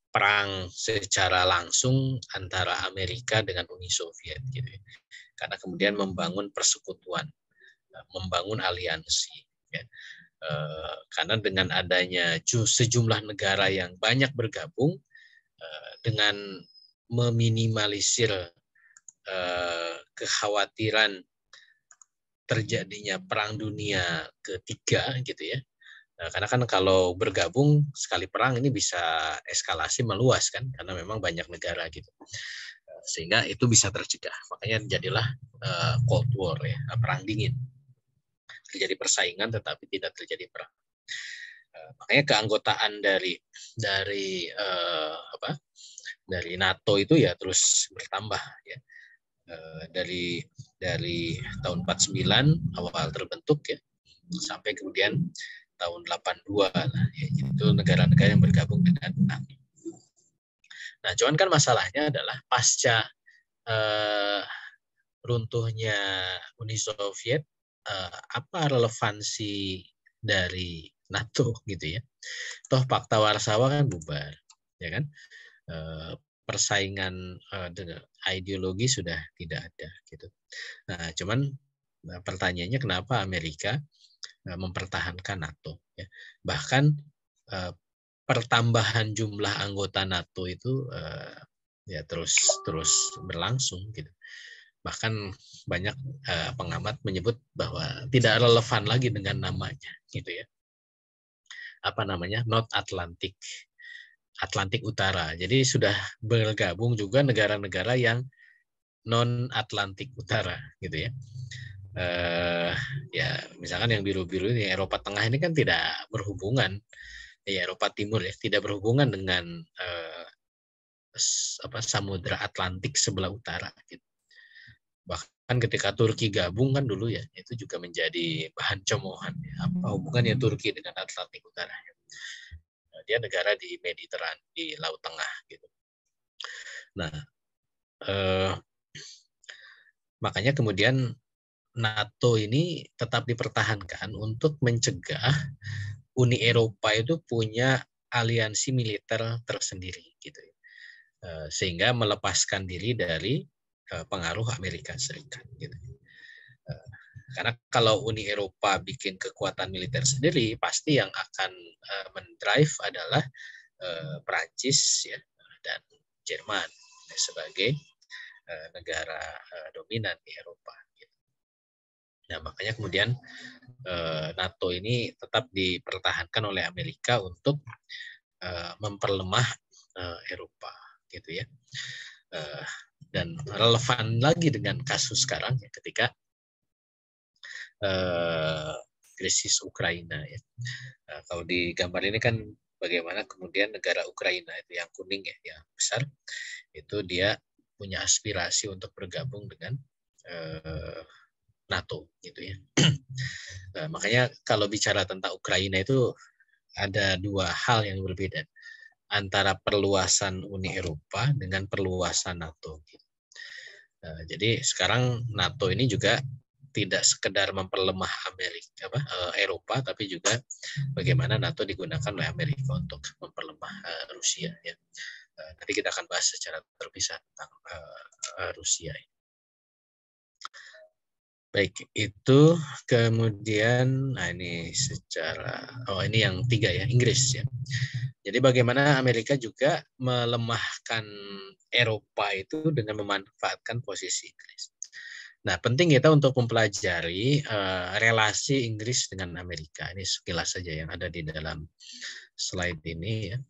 perang secara langsung antara Amerika dengan Uni Soviet, gitu ya. Karena kemudian membangun persekutuan, membangun aliansi, ya. Karena dengan adanya sejumlah negara yang banyak bergabung, dengan meminimalisir kekhawatiran terjadinya perang dunia ketiga, gitu ya. Karena kan kalau bergabung sekali perang ini bisa eskalasi meluas, kan, karena memang banyak negara, gitu. Sehingga itu bisa tercegah. Makanya jadilah Cold War, ya, perang dingin. Terjadi persaingan tetapi tidak terjadi perang. Makanya keanggotaan dari NATO itu ya terus bertambah, ya. Dari tahun 49 awal terbentuk, ya, sampai kemudian tahun 82 lah, ya, itu negara-negara yang bergabung dengan NATO. Nah, cuman kan masalahnya adalah pasca runtuhnya Uni Soviet, apa relevansi dari NATO, gitu ya. Toh Pakta Warsawa kan bubar, ya kan. Persaingan dengan ideologi sudah tidak ada, gitu. Nah, cuman pertanyaannya kenapa Amerika mempertahankan NATO, ya. Bahkan pertambahan jumlah anggota NATO itu ya terus berlangsung, gitu. Bahkan banyak pengamat menyebut bahwa tidak relevan lagi dengan namanya, gitu ya. Apa namanya? North Atlantic, Atlantik Utara. Jadi sudah bergabung juga negara-negara yang non Atlantik Utara, gitu ya. Ya misalkan yang biru-biru ini Eropa Tengah ini kan tidak berhubungan, ya Eropa Timur ya tidak berhubungan dengan Samudra Atlantik sebelah utara. Gitu. Bahkan ketika Turki gabung kan dulu ya itu juga menjadi bahan cemoohan. Ya. Apa hubungannya Turki dengan Atlantik Utara? Ya. Dia negara di Mediteran, di Laut Tengah. Gitu. Nah, makanya kemudian NATO ini tetap dipertahankan untuk mencegah Uni Eropa itu punya aliansi militer tersendiri, gitu. Sehingga melepaskan diri dari pengaruh Amerika Serikat. Gitu. Karena kalau Uni Eropa bikin kekuatan militer sendiri, pasti yang akan mendrive adalah Prancis ya, dan Jerman sebagai negara dominan di Eropa. Nah, makanya kemudian NATO ini tetap dipertahankan oleh Amerika untuk memperlemah Eropa, gitu ya. Dan relevan lagi dengan kasus sekarang ya, ketika krisis Ukraina ya. Kalau di gambar ini kan bagaimana kemudian negara Ukraina itu yang kuning ya, yang besar, itu dia punya aspirasi untuk bergabung dengan NATO gitu ya. Makanya kalau bicara tentang Ukraina itu ada dua hal yang berbeda antara perluasan Uni Eropa dengan perluasan NATO. Gitu. Jadi sekarang NATO ini juga tidak sekedar memperlemah Eropa, tapi juga bagaimana NATO digunakan oleh Amerika untuk memperlemah Rusia. Ya. Nanti kita akan bahas secara terpisah tentang Rusia. Baik, itu kemudian, ini ini yang 3 ya, Inggris ya. Jadi bagaimana Amerika juga melemahkan Eropa itu dengan memanfaatkan posisi Inggris. Nah, penting kita untuk mempelajari relasi Inggris dengan Amerika. Ini sekilas saja yang ada di dalam slide ini ya.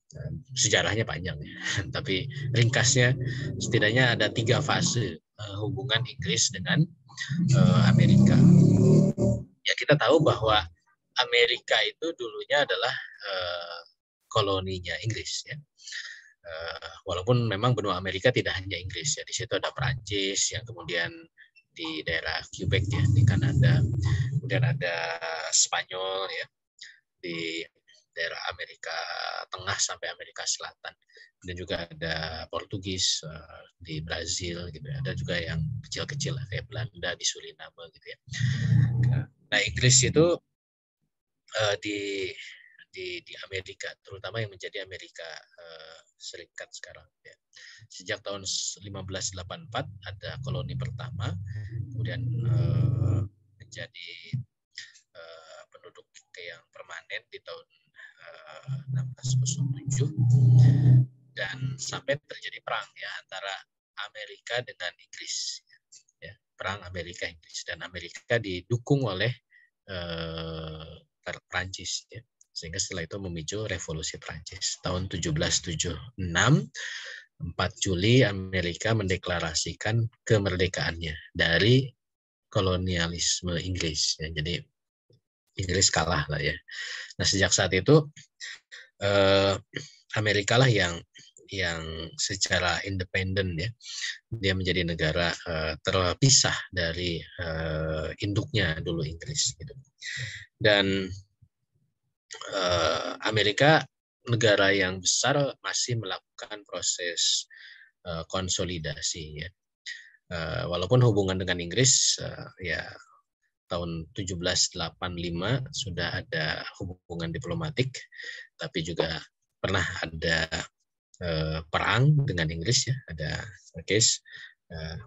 Sejarahnya panjang ya, tapi ringkasnya setidaknya ada 3 fase hubungan Inggris dengan Amerika. Ya kita tahu bahwa Amerika itu dulunya adalah koloninya Inggris ya. Walaupun memang benua Amerika tidak hanya Inggris ya, di situ ada Perancis yang kemudian di daerah Quebec ya di Kanada, kemudian ada Spanyol ya di daerah Amerika Tengah sampai Amerika Selatan, dan juga ada Portugis di Brazil gitu ya. Ada juga yang kecil-kecil kayak Belanda di Suriname gitu ya. Nah, Inggris itu di Amerika, terutama yang menjadi Amerika Serikat sekarang ya. Sejak tahun 1584 ada koloni pertama, kemudian menjadi penduduk yang permanen di tahun 1607, dan sampai terjadi perang ya antara Amerika dengan Inggris ya, perang Amerika Inggris, dan Amerika didukung oleh Prancis ya, sehingga setelah itu memicu revolusi Prancis tahun 1776. 4 Juli Amerika mendeklarasikan kemerdekaannya dari kolonialisme Inggris ya. Jadi Inggris kalah lah ya. Nah, sejak saat itu Amerika lah yang secara independen ya, dia menjadi negara terpisah dari induknya dulu Inggris gitu. Dan Amerika negara yang besar masih melakukan proses konsolidasi ya. Walaupun hubungan dengan Inggris ya tahun 1785 sudah ada hubungan diplomatik, tapi juga pernah ada perang dengan Inggris ya, ada case,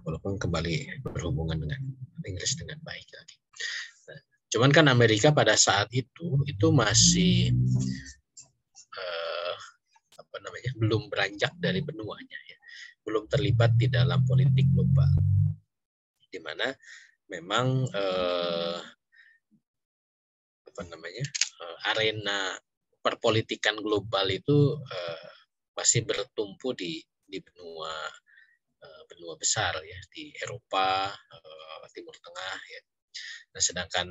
walaupun kembali berhubungan dengan Inggris dengan baik lagi. Cuman kan Amerika pada saat itu masih belum beranjak dari benuanya ya, belum terlibat di dalam politik global. di mana memang arena perpolitikan global itu masih bertumpu di benua besar ya, di Eropa, Timur Tengah ya. Nah, sedangkan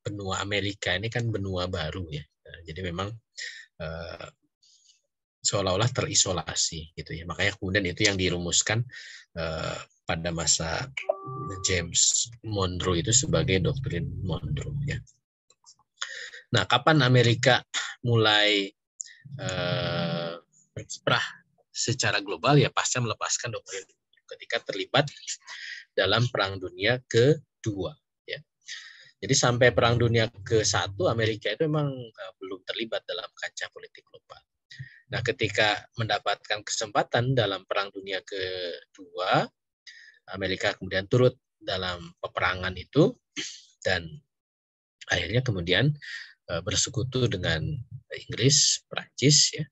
benua Amerika ini kan benua baru ya. Nah, jadi memang seolah-olah terisolasi gitu ya. Makanya kemudian itu yang dirumuskan pada masa James Monroe itu sebagai doktrin Monroe ya. Nah, kapan Amerika mulai berkiprah secara global ya pasca melepaskan doktrin ketika terlibat dalam Perang Dunia Kedua ya. Jadi sampai Perang Dunia ke-1 Amerika itu memang belum terlibat dalam kancah politik global. Nah, ketika mendapatkan kesempatan dalam Perang Dunia Kedua, Amerika kemudian turut dalam peperangan itu dan akhirnya kemudian bersekutu dengan Inggris, Prancis ya,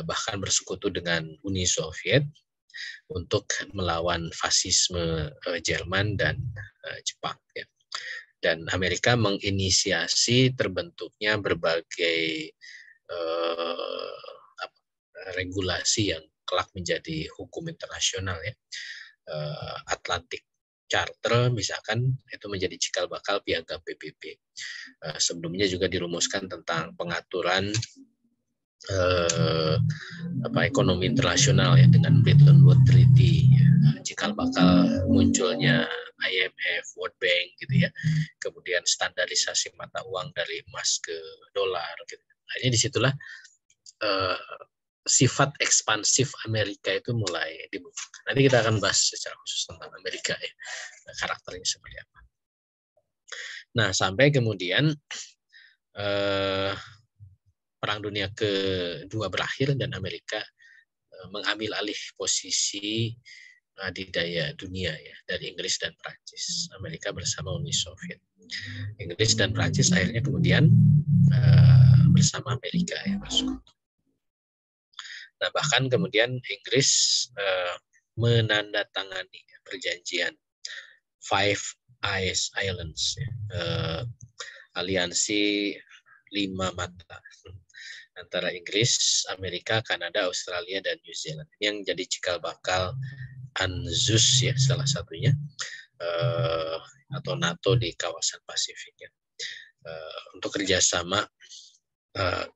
bahkan bersekutu dengan Uni Soviet untuk melawan fasisme Jerman dan Jepang ya. Dan Amerika menginisiasi terbentuknya berbagai regulasi yang kelak menjadi hukum internasional ya. Atlantic Charter misalkan itu menjadi cikal bakal piagam PBB. Sebelumnya juga dirumuskan tentang pengaturan ekonomi internasional ya dengan Bretton Woods Treaty ya. Cikal bakal munculnya IMF, World Bank gitu ya. Kemudian standarisasi mata uang dari emas ke dolar gitu. Akhirnya disitulah sifat ekspansif Amerika itu mulai dibuka. Nanti kita akan bahas secara khusus tentang Amerika ya, karakternya seperti apa. Nah, sampai kemudian Perang Dunia Kedua berakhir dan Amerika mengambil alih posisi adidaya dunia ya dari Inggris dan Prancis. Amerika bersama Uni Soviet. Inggris dan Prancis akhirnya kemudian bersama Amerika ya bersekutu. Nah, bahkan kemudian Inggris menandatangani perjanjian Five Eyes Islands, aliansi 5 mata antara Inggris, Amerika, Kanada, Australia, dan New Zealand. Yang jadi cikal bakal ANZUS ya salah satunya, atau NATO di kawasan Pasifik ya, untuk kerjasama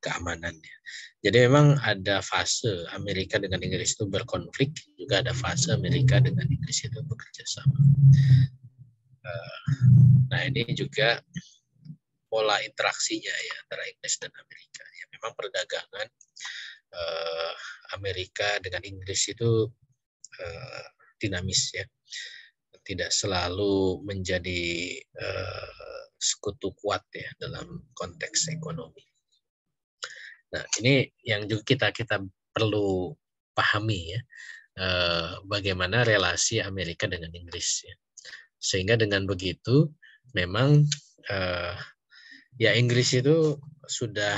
keamanannya. Jadi memang ada fase Amerika dengan Inggris itu berkonflik, juga ada fase Amerika dengan Inggris itu bekerja sama. Nah, ini juga pola interaksinya ya antara Inggris dan Amerika. Ya, memang perdagangan Amerika dengan Inggris itu dinamis ya, tidak selalu menjadi sekutu kuat ya dalam konteks ekonomi. Nah, ini yang juga kita perlu pahami ya, bagaimana relasi Amerika dengan Inggris ya. Sehingga dengan begitu memang ya Inggris itu sudah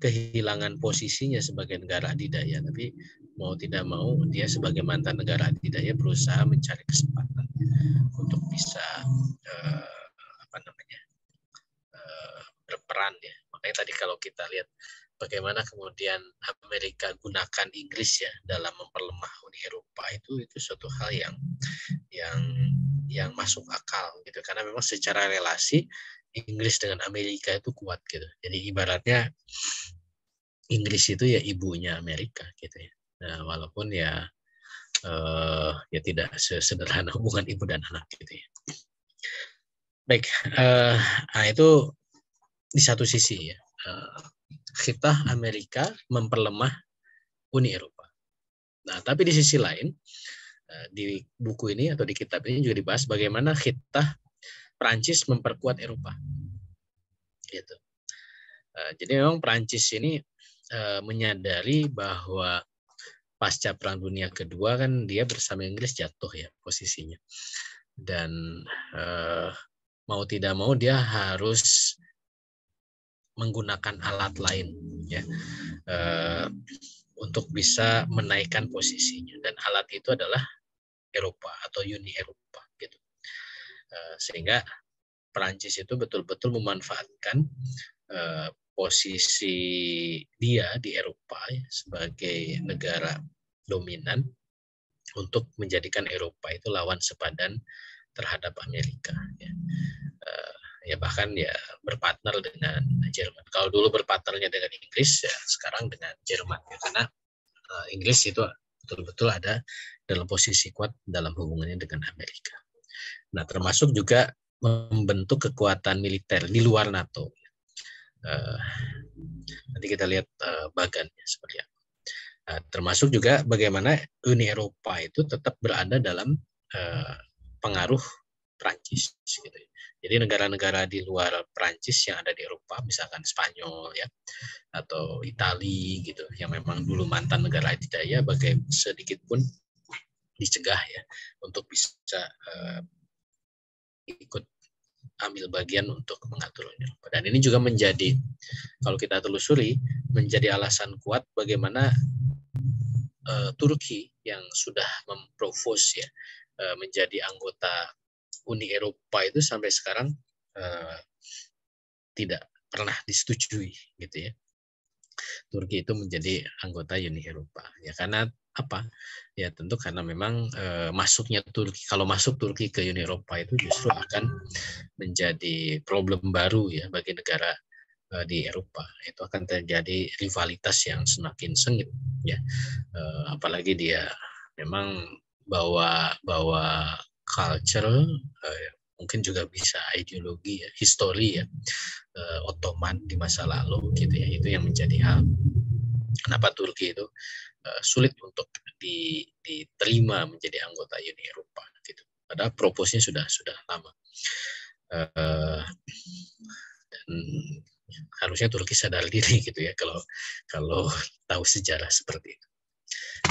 kehilangan posisinya sebagai negara adidaya, tapi mau tidak mau dia sebagai mantan negara adidaya berusaha mencari kesempatan untuk bisa berperan ya. Makanya tadi kalau kita lihat bagaimana kemudian Amerika gunakan Inggris ya dalam memperlemah Uni Eropa itu suatu hal yang masuk akal gitu, karena memang secara relasi Inggris dengan Amerika itu kuat gitu. Jadi ibaratnya Inggris itu ya ibunya Amerika gitu ya. Nah, walaupun ya tidak sesederhana hubungan ibu dan anak gitu ya. Baik, nah itu di satu sisi ya. Khitah Amerika memperlemah Uni Eropa. Nah, tapi di sisi lain di buku ini atau di kitab ini juga dibahas bagaimana khitah Prancis memperkuat Eropa. Gitu. Jadi memang Prancis ini menyadari bahwa pasca Perang Dunia Kedua kan dia bersama Inggris jatuh ya posisinya. Dan mau tidak mau dia harus menggunakan alat lain ya untuk bisa menaikkan posisinya, dan alat itu adalah Eropa atau Uni Eropa gitu. Sehingga Perancis itu betul-betul memanfaatkan posisi dia di Eropa sebagai negara dominan untuk menjadikan Eropa itu lawan sepadan terhadap Amerika. Ya bahkan ya berpartner dengan Jerman. Kalau dulu berpartnernya dengan Inggris, ya sekarang dengan Jerman. Ya, karena Inggris itu betul-betul ada dalam posisi kuat dalam hubungannya dengan Amerika. Nah, termasuk juga membentuk kekuatan militer di luar NATO. Nanti kita lihat bagannya seperti apa. Termasuk juga bagaimana Uni Eropa itu tetap berada dalam pengaruh Prancis. Gitu. Jadi negara-negara di luar Prancis yang ada di Eropa, misalkan Spanyol ya, atau Italia gitu, yang memang dulu mantan negara adidaya, sedikit pun dicegah ya untuk bisa ikut ambil bagian untuk mengatur Uni Eropa. Dan ini juga menjadi, kalau kita telusuri, menjadi alasan kuat bagaimana Turki yang sudah memprovos ya menjadi anggota Uni Eropa itu sampai sekarang tidak pernah disetujui gitu ya. Turki itu menjadi anggota Uni Eropa ya, karena apa? Ya tentu karena memang masuknya Turki, kalau masuk Turki ke Uni Eropa itu justru akan menjadi problem baru ya bagi negara di Eropa. Itu akan terjadi rivalitas yang semakin sengit ya, apalagi dia memang bawa culture, mungkin juga bisa ideologi ya, histori ya, Ottoman di masa lalu gitu ya. Itu yang menjadi hal kenapa Turki itu sulit untuk diterima menjadi anggota Uni Eropa gitu. Padahal proposnya sudah lama. Dan harusnya Turki sadar diri gitu ya kalau tahu sejarah seperti itu.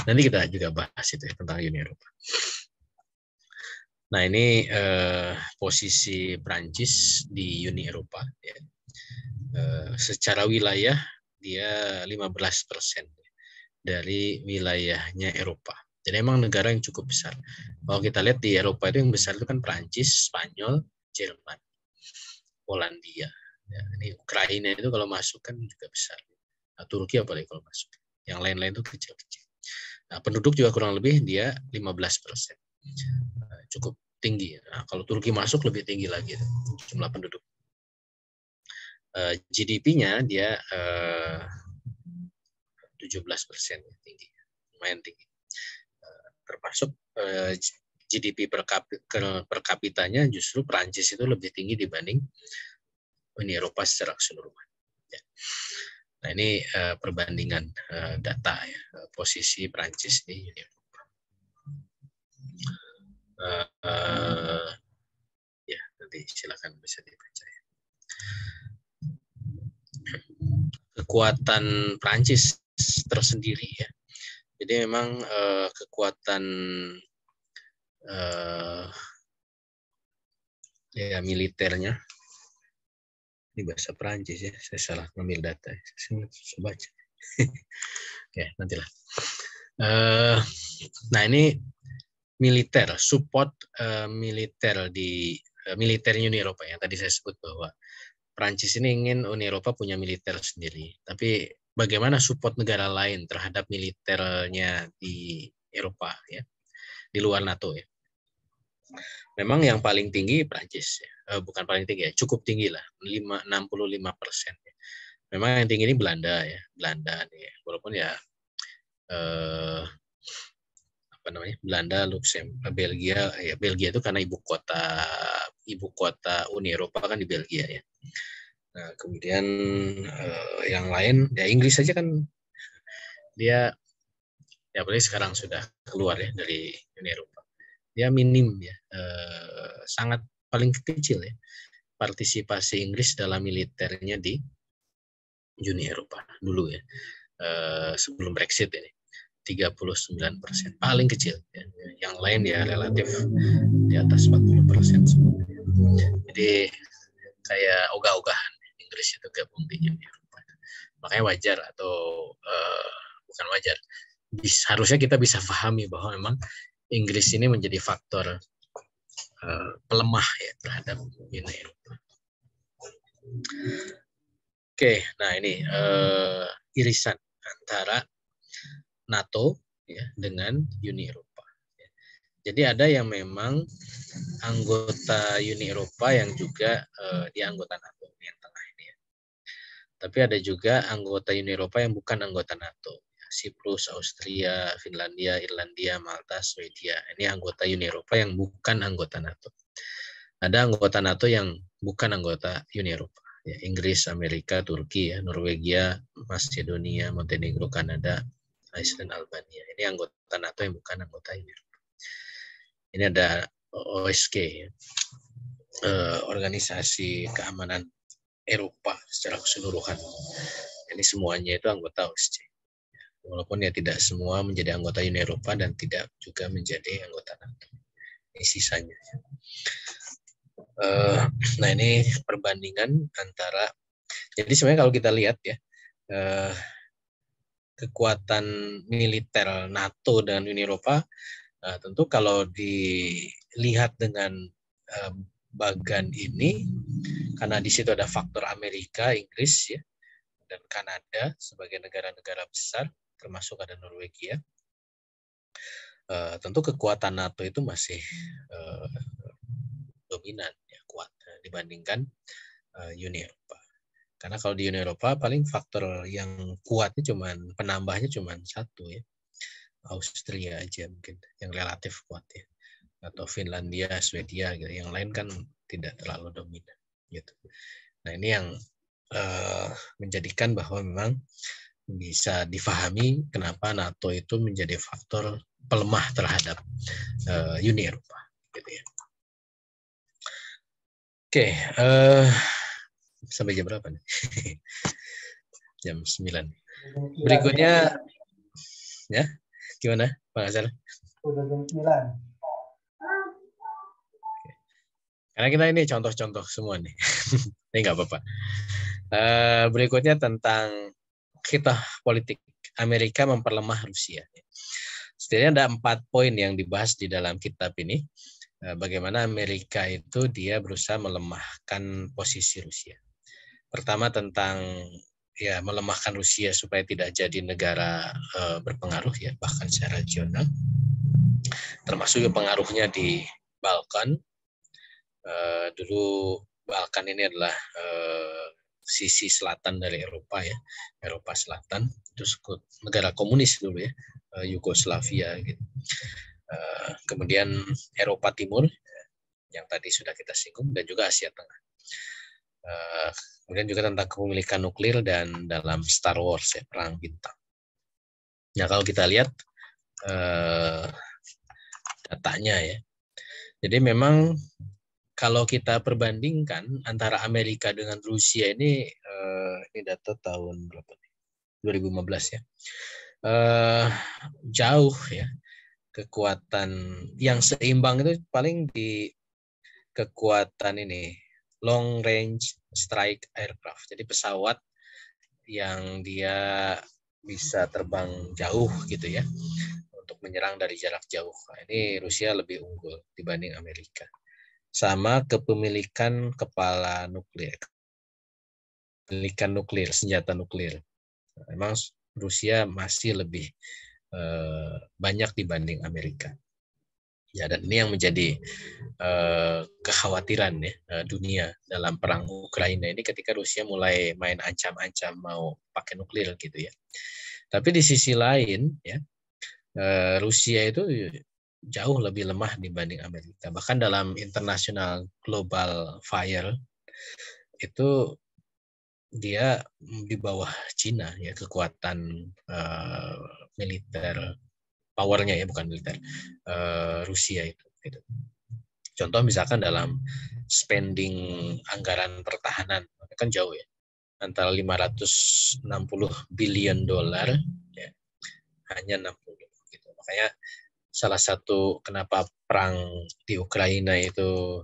Nanti kita juga bahas itu ya, tentang Uni Eropa. Nah ini posisi Prancis di Uni Eropa ya. Secara wilayah dia 15% dari wilayahnya Eropa. Jadi memang negara yang cukup besar. Kalau kita lihat di Eropa itu yang besar itu kan Prancis, Spanyol, Jerman, Polandia. Ya, ini Ukraina itu kalau masuk kan juga besar. Nah, Turki apalagi kalau masuk. Yang lain-lain itu kecil-kecil. Nah, penduduk juga kurang lebih dia 15%. Cukup tinggi. Nah, kalau Turki masuk lebih tinggi lagi jumlah penduduk. GDP-nya dia 17% tinggi, lumayan tinggi. Termasuk GDP per kapitanya justru Prancis itu lebih tinggi dibanding Uni Eropa secara keseluruhan. Ya. Nah ini perbandingan data ya, posisi Prancis di Uni Eropa. Ya nanti silakan bisa dibaca ya. Kekuatan Prancis tersendiri ya. Jadi memang kekuatan ya militernya, ini bahasa Prancis ya, saya salah ngambil data, saya baca. Oke, nantilah. Nah ini militer, support militer di militer Uni Eropa yang tadi saya sebut bahwa Prancis ini ingin Uni Eropa punya militer sendiri, tapi bagaimana support negara lain terhadap militernya di Eropa ya, di luar NATO ya. Memang yang paling tinggi Prancis ya. Bukan paling tinggi ya, cukup tinggi lah, 65%. Ya. Memang yang tinggi ini Belanda ya, Belanda nih, walaupun ya apa namanya, Belanda, Luxembourg, Belgia ya, Belgia itu karena ibu kota Uni Eropa kan di Belgia ya. Nah, kemudian yang lain ya Inggris saja kan dia ya apalagi sekarang sudah keluar ya dari Uni Eropa. Dia minim ya, sangat paling kecil ya partisipasi Inggris dalam militernya di Uni Eropa dulu ya, sebelum Brexit ini 39%, paling kecil ya. Yang lain ya relatif di atas 40% sebenarnya. Jadi kayak ogah-ogahan Inggris itu gabung di Uni Eropa. Makanya wajar atau bukan wajar, harusnya kita bisa pahami bahwa memang Inggris ini menjadi faktor pelemah ya terhadap Uni Eropa. Oke, nah ini irisan antara NATO ya dengan Uni Eropa. Jadi ada yang memang anggota Uni Eropa yang juga dia anggota NATO yang tengah ini ya. Tapi ada juga anggota Uni Eropa yang bukan anggota NATO. Siprus, Austria, Finlandia, Irlandia, Malta, Swedia. Ini anggota Uni Eropa yang bukan anggota NATO. Ada anggota NATO yang bukan anggota Uni Eropa. Ya, Inggris, Amerika, Turki, ya, Norwegia, Macedonia, Montenegro, Kanada, Iceland, Albania. Ini anggota NATO yang bukan anggota Uni Eropa. Ini ada OSK, ya. Organisasi Keamanan Eropa secara keseluruhan. Ini semuanya itu anggota OSCE. Walaupun ya tidak semua menjadi anggota Uni Eropa dan tidak juga menjadi anggota NATO. Ini sisanya. Nah ini perbandingan antara, jadi sebenarnya kalau kita lihat ya, kekuatan militer NATO dan Uni Eropa, tentu kalau dilihat dengan bagan ini, karena di situ ada faktor Amerika, Inggris ya, dan Kanada sebagai negara-negara besar, termasuk ada Norwegia. Tentu kekuatan NATO itu masih dominan ya, kuat dibandingkan Uni Eropa. Karena kalau di Uni Eropa paling faktor yang kuatnya penambahnya cuma satu ya, Austria aja mungkin yang relatif kuat ya, atau Finlandia, Swedia gitu. Yang lain kan tidak terlalu dominan gitu. Nah ini yang menjadikan bahwa memang bisa difahami kenapa NATO itu menjadi faktor pelemah terhadap Uni Eropa gitu ya. Oke, sampai jam berapa nih? Jam 9. Berikutnya ya, gimana Pak Azhar? Udah jam 9. Karena kita ini contoh-contoh semua nih. Ini nggak apa-apa. Berikutnya tentang khitah politik. Amerika memperlemah Rusia. Setidaknya ada 4 poin yang dibahas di dalam kitab ini. Bagaimana Amerika itu dia berusaha melemahkan posisi Rusia. Pertama tentang ya melemahkan Rusia supaya tidak jadi negara berpengaruh ya, bahkan secara regional. Termasuk pengaruhnya di Balkan. Dulu Balkan ini adalah sisi selatan dari Eropa ya, Eropa Selatan itu negara komunis dulu ya, Yugoslavia gitu. Kemudian Eropa Timur yang tadi sudah kita singgung dan juga Asia Tengah. Kemudian juga tentang kepemilikan nuklir dan dalam Star Wars ya, perang bintang. Nah kalau kita lihat datanya ya, jadi memang kalau kita perbandingkan antara Amerika dengan Rusia ini data tahun berapa nih? 2015 ya. Jauh ya. Kekuatan yang seimbang itu paling di kekuatan ini long range strike aircraft. Jadi pesawat yang dia bisa terbang jauh gitu ya untuk menyerang dari jarak jauh. Nah, ini Rusia lebih unggul dibanding Amerika. Sama kepemilikan kepala nuklir, kepemilikan nuklir, senjata nuklir. Memang Rusia masih lebih banyak dibanding Amerika. Ya, dan ini yang menjadi kekhawatiran ya dunia dalam perang Ukraina ini ketika Rusia mulai main ancam-ancam mau pakai nuklir gitu ya. Tapi di sisi lain ya Rusia itu jauh lebih lemah dibanding Amerika. Bahkan dalam international global fire itu dia di bawah Cina ya, kekuatan militer powernya ya, bukan militer Rusia itu gitu. Contoh misalkan dalam spending anggaran pertahanan kan jauh ya, antara 560 billion dolar ya, hanya 60 gitu. Makanya salah satu kenapa perang di Ukraina itu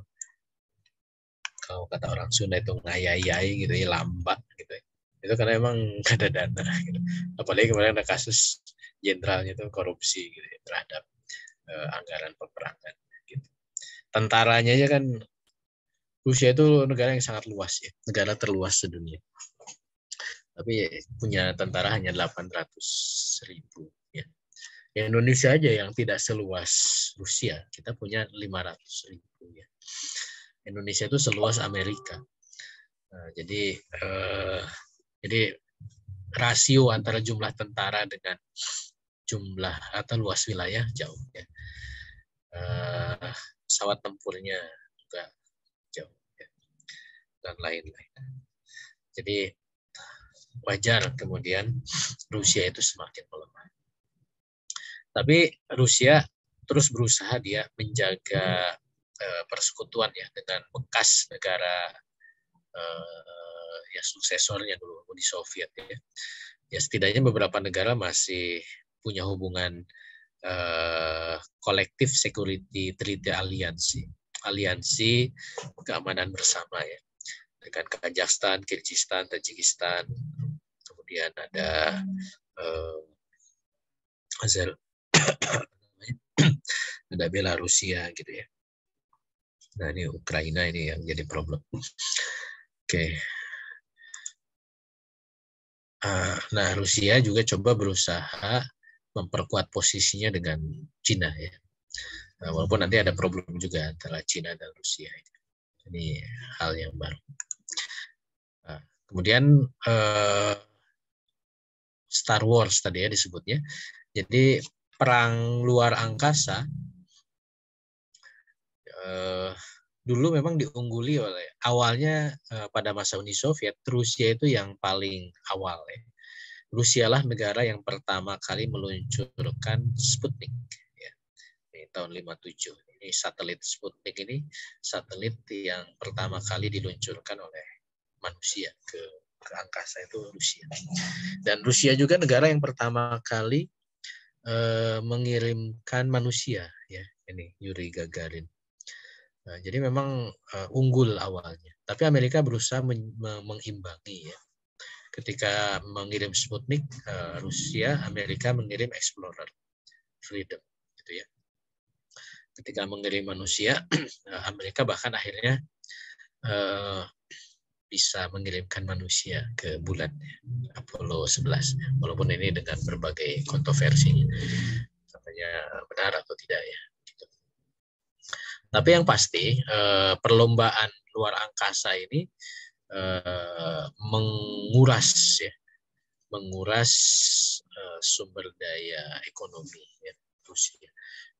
kalau kata orang Sunda itu ngayayai gitu ya, lambat gitu ya. Itu karena emang gak ada dana gitu. Apalagi kemarin ada kasus jenderalnya itu korupsi gitu ya, terhadap anggaran peperangan gitu. tentaranya aja kan, Rusia itu negara yang sangat luas ya, negara terluas sedunia. Tapi punya tentara hanya 800.000 ya. Indonesia aja yang tidak seluas Rusia, kita punya 500.000 ya. Indonesia itu seluas Amerika. Nah, jadi rasio antara jumlah tentara dengan jumlah atau luas wilayah jauh ya. Pesawat tempurnya juga jauh ya. Dan lain-lain. Jadi wajar kemudian Rusia itu semakin melemah. Tapi Rusia terus berusaha dia menjaga persekutuan ya dengan bekas negara ya suksesornya dulu Uni Soviet ya. Ya setidaknya beberapa negara masih punya hubungan kolektif security treaty aliansi keamanan bersama ya, dengan Kazakhstan, Kyrgyzstan, Tajikistan, kemudian ada ada Belarusia gitu ya. Nah ini Ukraina ini yang jadi problem. Oke. Nah Rusia juga coba berusaha memperkuat posisinya dengan Cina ya. Nah, walaupun nanti ada problem juga antara Cina dan Rusia. Ini hal yang baru. Nah, kemudian Star Wars tadi ya disebutnya. Jadi perang luar angkasa dulu memang diungguli oleh awalnya pada masa Uni Soviet, Rusia itu yang paling awal ya. Rusia lah negara yang pertama kali meluncurkan Sputnik ya. Ini tahun 57. Ini satelit Sputnik ini satelit yang pertama kali diluncurkan oleh manusia ke angkasa itu Rusia. Dan Rusia juga negara yang pertama kali mengirimkan manusia ya, ini Yuri Gagarin. Nah, jadi memang unggul awalnya. Tapi Amerika berusaha mengimbangi ya. Ketika mengirim Sputnik, Rusia, Amerika mengirim Explorer, Freedom, gitu ya. Ketika mengirim manusia, Amerika bahkan akhirnya bisa mengirimkan manusia ke bulan Apollo 11. Walaupun ini dengan berbagai kontroversinya, katanya benar atau tidak ya. Gitu. Tapi yang pasti perlombaan luar angkasa ini menguras sumber daya ekonomi ya, Rusia.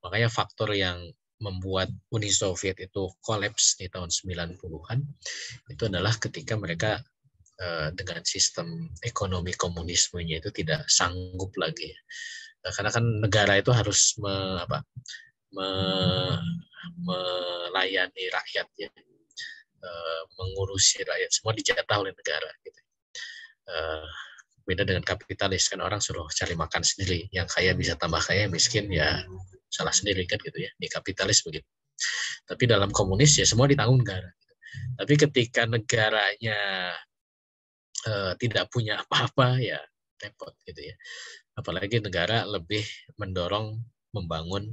Makanya faktor yang membuat Uni Soviet itu kolaps di tahun 90-an itu adalah ketika mereka dengan sistem ekonomi komunismenya itu tidak sanggup lagi. Karena kan negara itu harus melayani rakyat ya, mengurusi rakyat, semua dijatah oleh negara gitu. Beda dengan kapitalis, kan orang suruh cari makan sendiri, yang kaya bisa tambah kaya, miskin ya salah sendiri kan gitu ya. Di kapitalis begitu. Tapi dalam komunis ya semua ditanggung negara. Tapi ketika negaranya tidak punya apa-apa ya repot gitu ya. Apalagi negara lebih mendorong membangun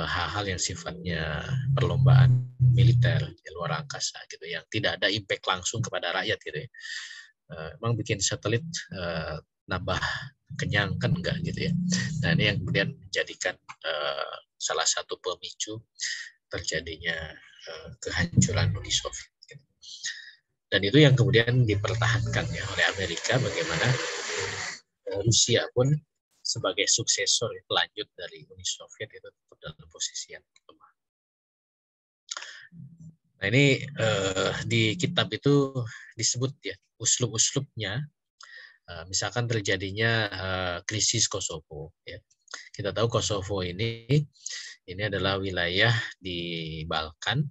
hal-hal yang sifatnya perlombaan militer di luar angkasa gitu, yang tidak ada impact langsung kepada rakyat gitu ya. Emang bikin satelit nambah kenyang kan enggak gitu ya. Nah ini yang kemudian menjadikan salah satu pemicu terjadinya kehancuran Uni Soviet. Gitu. Dan itu yang kemudian dipertahankan ya oleh Amerika, bagaimana Rusia pun sebagai suksesor pelanjut dari Uni Soviet itu tetap dalam posisi yang lemah. Nah ini di kitab itu disebut ya uslub-uslubnya. Misalkan terjadinya krisis Kosovo ya. Kita tahu Kosovo ini adalah wilayah di Balkan,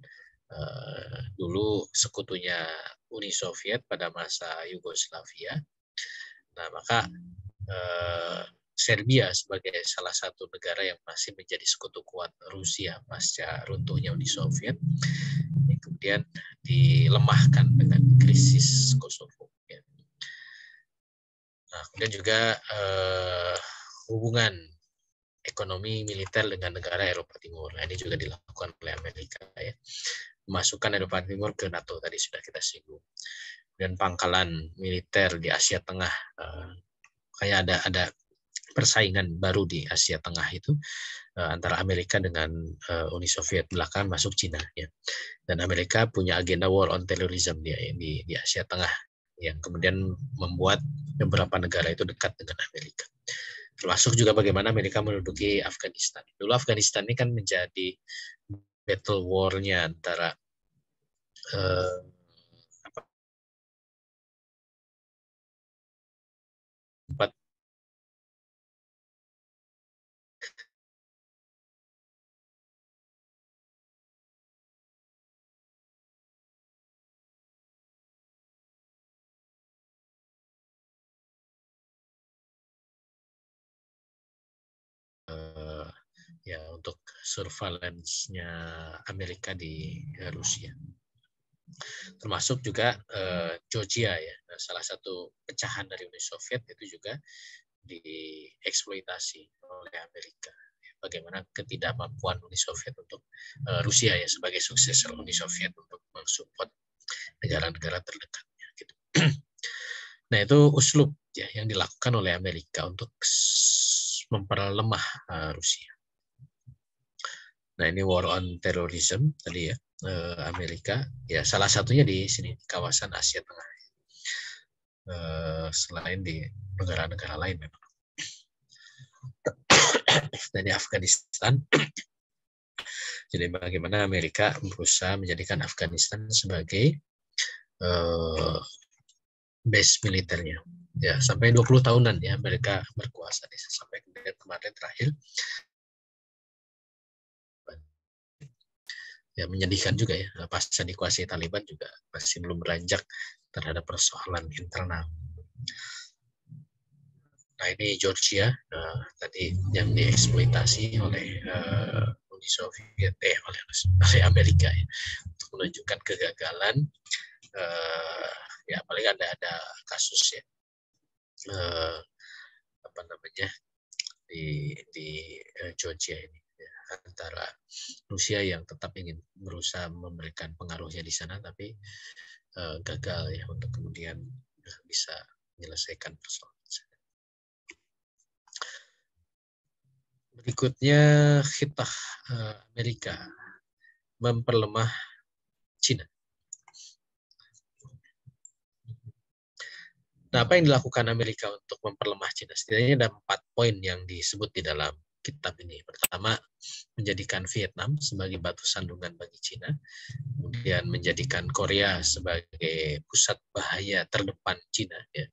dulu sekutunya Uni Soviet pada masa Yugoslavia. Nah maka Serbia sebagai salah satu negara yang masih menjadi sekutu kuat Rusia pasca runtuhnya Uni Soviet, ini kemudian dilemahkan dengan krisis Kosovo. Ya. Nah, kemudian juga hubungan ekonomi militer dengan negara Eropa Timur. Nah, ini juga dilakukan oleh Amerika ya. Memasukkan Eropa Timur ke NATO tadi sudah kita singgung. Dan pangkalan militer di Asia Tengah, kayak ada persaingan baru di Asia Tengah itu antara Amerika dengan Uni Soviet, belakangan masuk Cina ya. Dan Amerika punya agenda war on terrorism di Asia Tengah yang kemudian membuat beberapa negara itu dekat dengan Amerika. Termasuk juga bagaimana Amerika menduduki Afghanistan. Dulu Afghanistan ini kan menjadi battle war-nya antara empat ya untuk surveillance-nya Amerika di Rusia. Termasuk juga Georgia ya, salah satu pecahan dari Uni Soviet itu juga dieksploitasi oleh Amerika. Bagaimana ketidakmampuan Uni Soviet untuk Rusia ya sebagai suksesor Uni Soviet untuk mensupport negara-negara terdekatnya. Gitu. Nah itu uslub ya yang dilakukan oleh Amerika untuk memperlemah Rusia. Nah ini war on terrorism tadi ya, Amerika ya salah satunya di sini di kawasan Asia Tengah. Selain di negara-negara lain memang. Dan di Afghanistan. Jadi bagaimana Amerika berusaha menjadikan Afghanistan sebagai base militernya. Ya sampai 20 tahunan ya Amerika berkuasa sampai kemarin terakhir. Ya menyedihkan juga ya, pasca dikuasai Taliban juga masih belum beranjak terhadap persoalan internal. Nah ini Georgia tadi yang dieksploitasi oleh Uni Soviet oleh Amerika ya, untuk menunjukkan kegagalan. Ya paling ada kasus ya apa namanya di Georgia ini ya, antara Rusia yang tetap ingin berusaha memberikan pengaruhnya di sana tapi gagal ya untuk kemudian bisa menyelesaikan persoalan. Berikutnya khitah Amerika memperlemah Cina. Nah, apa yang dilakukan Amerika untuk memperlemah Cina? Setidaknya ada 4 poin yang disebut di dalam kitab ini. Pertama, menjadikan Vietnam sebagai batu sandungan bagi Cina. Kemudian menjadikan Korea sebagai pusat bahaya terdepan Cina. Ya.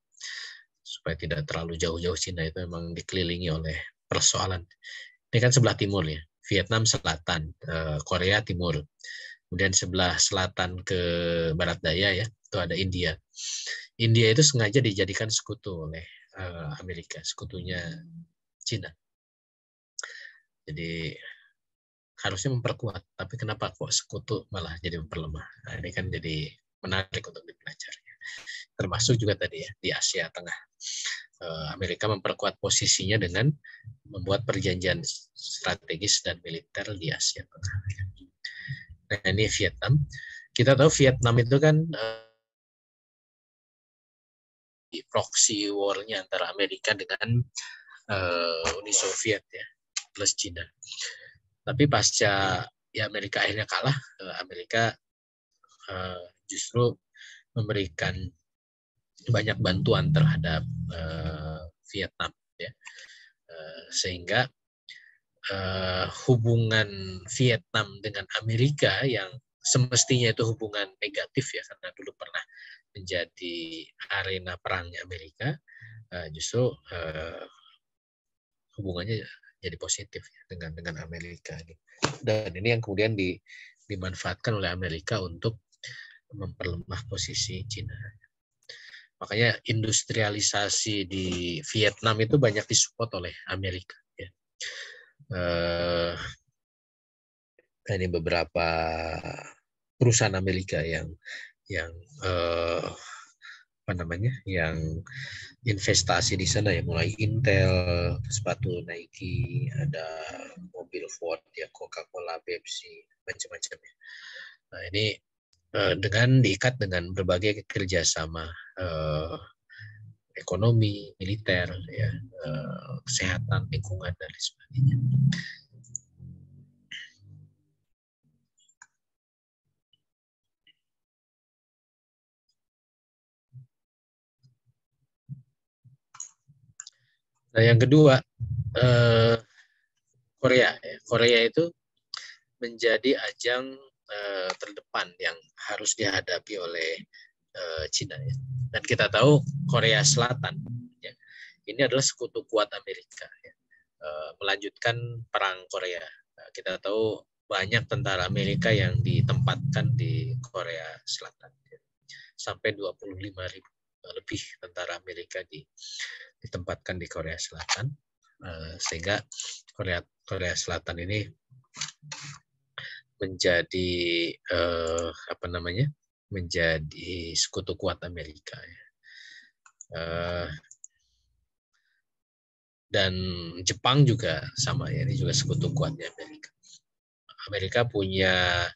Supaya tidak terlalu jauh-jauh Cina itu memang dikelilingi oleh persoalan. Ini kan sebelah timur ya. Vietnam selatan, Korea timur. Kemudian sebelah selatan ke barat daya ya, itu ada India. India itu sengaja dijadikan sekutu oleh Amerika, sekutunya Cina. Jadi harusnya memperkuat, tapi kenapa kok sekutu malah jadi memperlemah? Nah, ini kan jadi menarik untuk dipelajari. Termasuk juga tadi ya di Asia Tengah. Amerika memperkuat posisinya dengan membuat perjanjian strategis dan militer di Asia Tengah. Nah, ini Vietnam. Kita tahu Vietnam itu kan proxy war-nya antara Amerika dengan Uni Soviet ya plus Cina. Tapi pasca ya Amerika akhirnya kalah, Amerika justru memberikan banyak bantuan terhadap Vietnam ya, sehingga hubungan Vietnam dengan Amerika yang semestinya itu hubungan negatif ya karena dulu pernah menjadi arena perangnya Amerika, justru hubungannya jadi positif ya, dengan Amerika. Dan ini yang kemudian dimanfaatkan oleh Amerika untuk memperlemah posisi Cina. Makanya industrialisasi di Vietnam itu banyak disupport oleh Amerika. Ya. Ini beberapa perusahaan Amerika yang yang investasi di sana ya, mulai Intel, sepatu Nike, ada mobil Ford ya, Coca-Cola, Pepsi, macam-macam ya. Nah ini dengan diikat dengan berbagai kerjasama ekonomi, militer, ya, kesehatan, lingkungan dan lain sebagainya. Nah yang kedua, Korea. Korea itu menjadi ajang terdepan yang harus dihadapi oleh Cina. Ya. Dan kita tahu Korea Selatan, ya, ini adalah sekutu kuat Amerika. Ya. Melanjutkan perang Korea. Nah, kita tahu banyak tentara Amerika yang ditempatkan di Korea Selatan. Ya. Sampai 25.000 lebih tentara Amerika ditempatkan di Korea Selatan. Sehingga Korea Selatan ini menjadi menjadi sekutu kuat Amerika. Dan Jepang juga sama ya, ini juga sekutu kuatnya Amerika. Amerika punya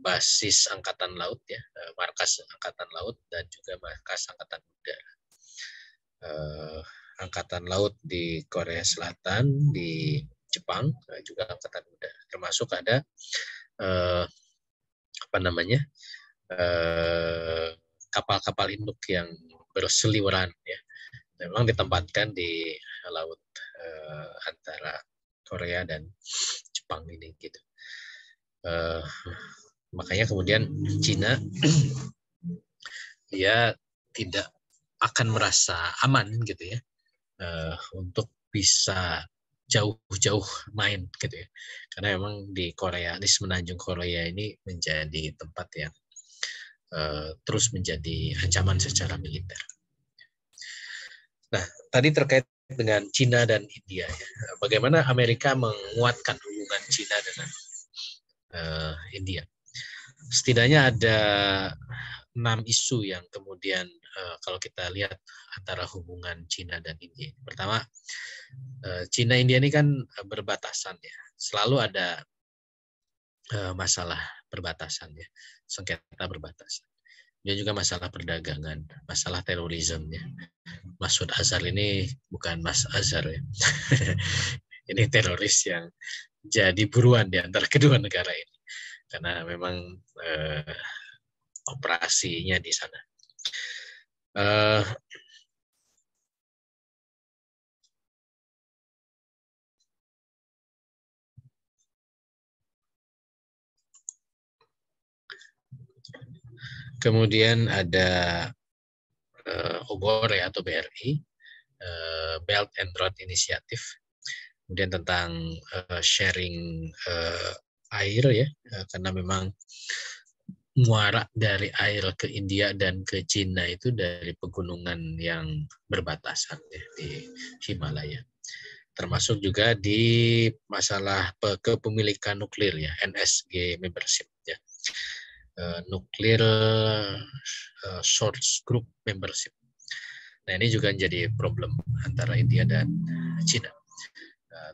basis angkatan laut ya, markas angkatan laut dan juga markas angkatan udara. Angkatan laut di Korea Selatan, di Jepang, juga angkatan udara. Termasuk ada kapal-kapal induk yang berseliweran ya, memang ditempatkan di laut antara Korea dan Jepang ini gitu. Makanya kemudian Cina dia tidak akan merasa aman gitu ya, untuk bisa jauh-jauh main gitu ya, karena memang di Korea, di semenanjung Korea ini menjadi tempat yang terus menjadi ancaman secara militer. Nah, tadi terkait dengan Cina dan India, ya. Bagaimana Amerika menguatkan hubungan Cina dengan India? Setidaknya ada 6 isu yang kemudian kalau kita lihat antara hubungan Cina dan India. Pertama, Cina India ini kan berbatasan ya, selalu ada masalah perbatasan ya, sengketa perbatasan. Dan juga masalah perdagangan, masalah terorisme ya. Masud Azhar ini bukan Mas Azhar ya. Ini teroris yang jadi buruan di antara kedua negara ini, karena memang operasinya di sana. Kemudian ada OBOR ya, atau BRI, Belt and Road Initiative. Kemudian tentang sharing air ya, karena memang muara dari air ke India dan ke Cina itu dari pegunungan yang berbatasan ya, di Himalaya. Termasuk juga di masalah kepemilikan nuklir ya, NSG membership ya. Nuclear Source Group membership. Nah, ini juga menjadi problem antara India dan Cina.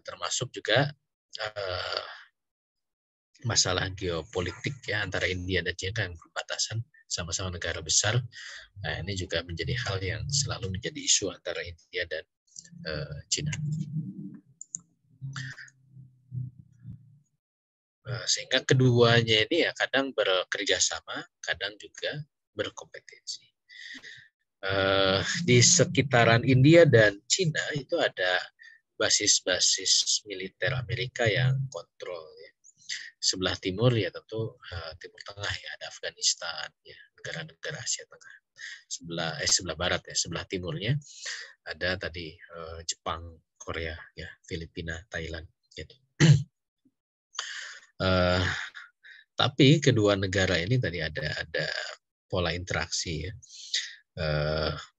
Termasuk juga masalah geopolitik ya, antara India dan Cina yang berbatasan, sama-sama negara besar. Nah, ini juga menjadi hal yang selalu menjadi isu antara India dan Cina. Sehingga keduanya ini ya kadang bekerja sama, kadang juga berkompetensi. Di sekitaran India dan Cina itu ada basis-basis militer Amerika yang kontrol ya. Sebelah timur ya tentu Timur Tengah ya, ada Afghanistan ya, negara-negara Asia Tengah. Sebelah barat ya, sebelah timurnya ada tadi Jepang, Korea ya, Filipina, Thailand gitu. Tapi kedua negara ini tadi ada pola interaksi ya.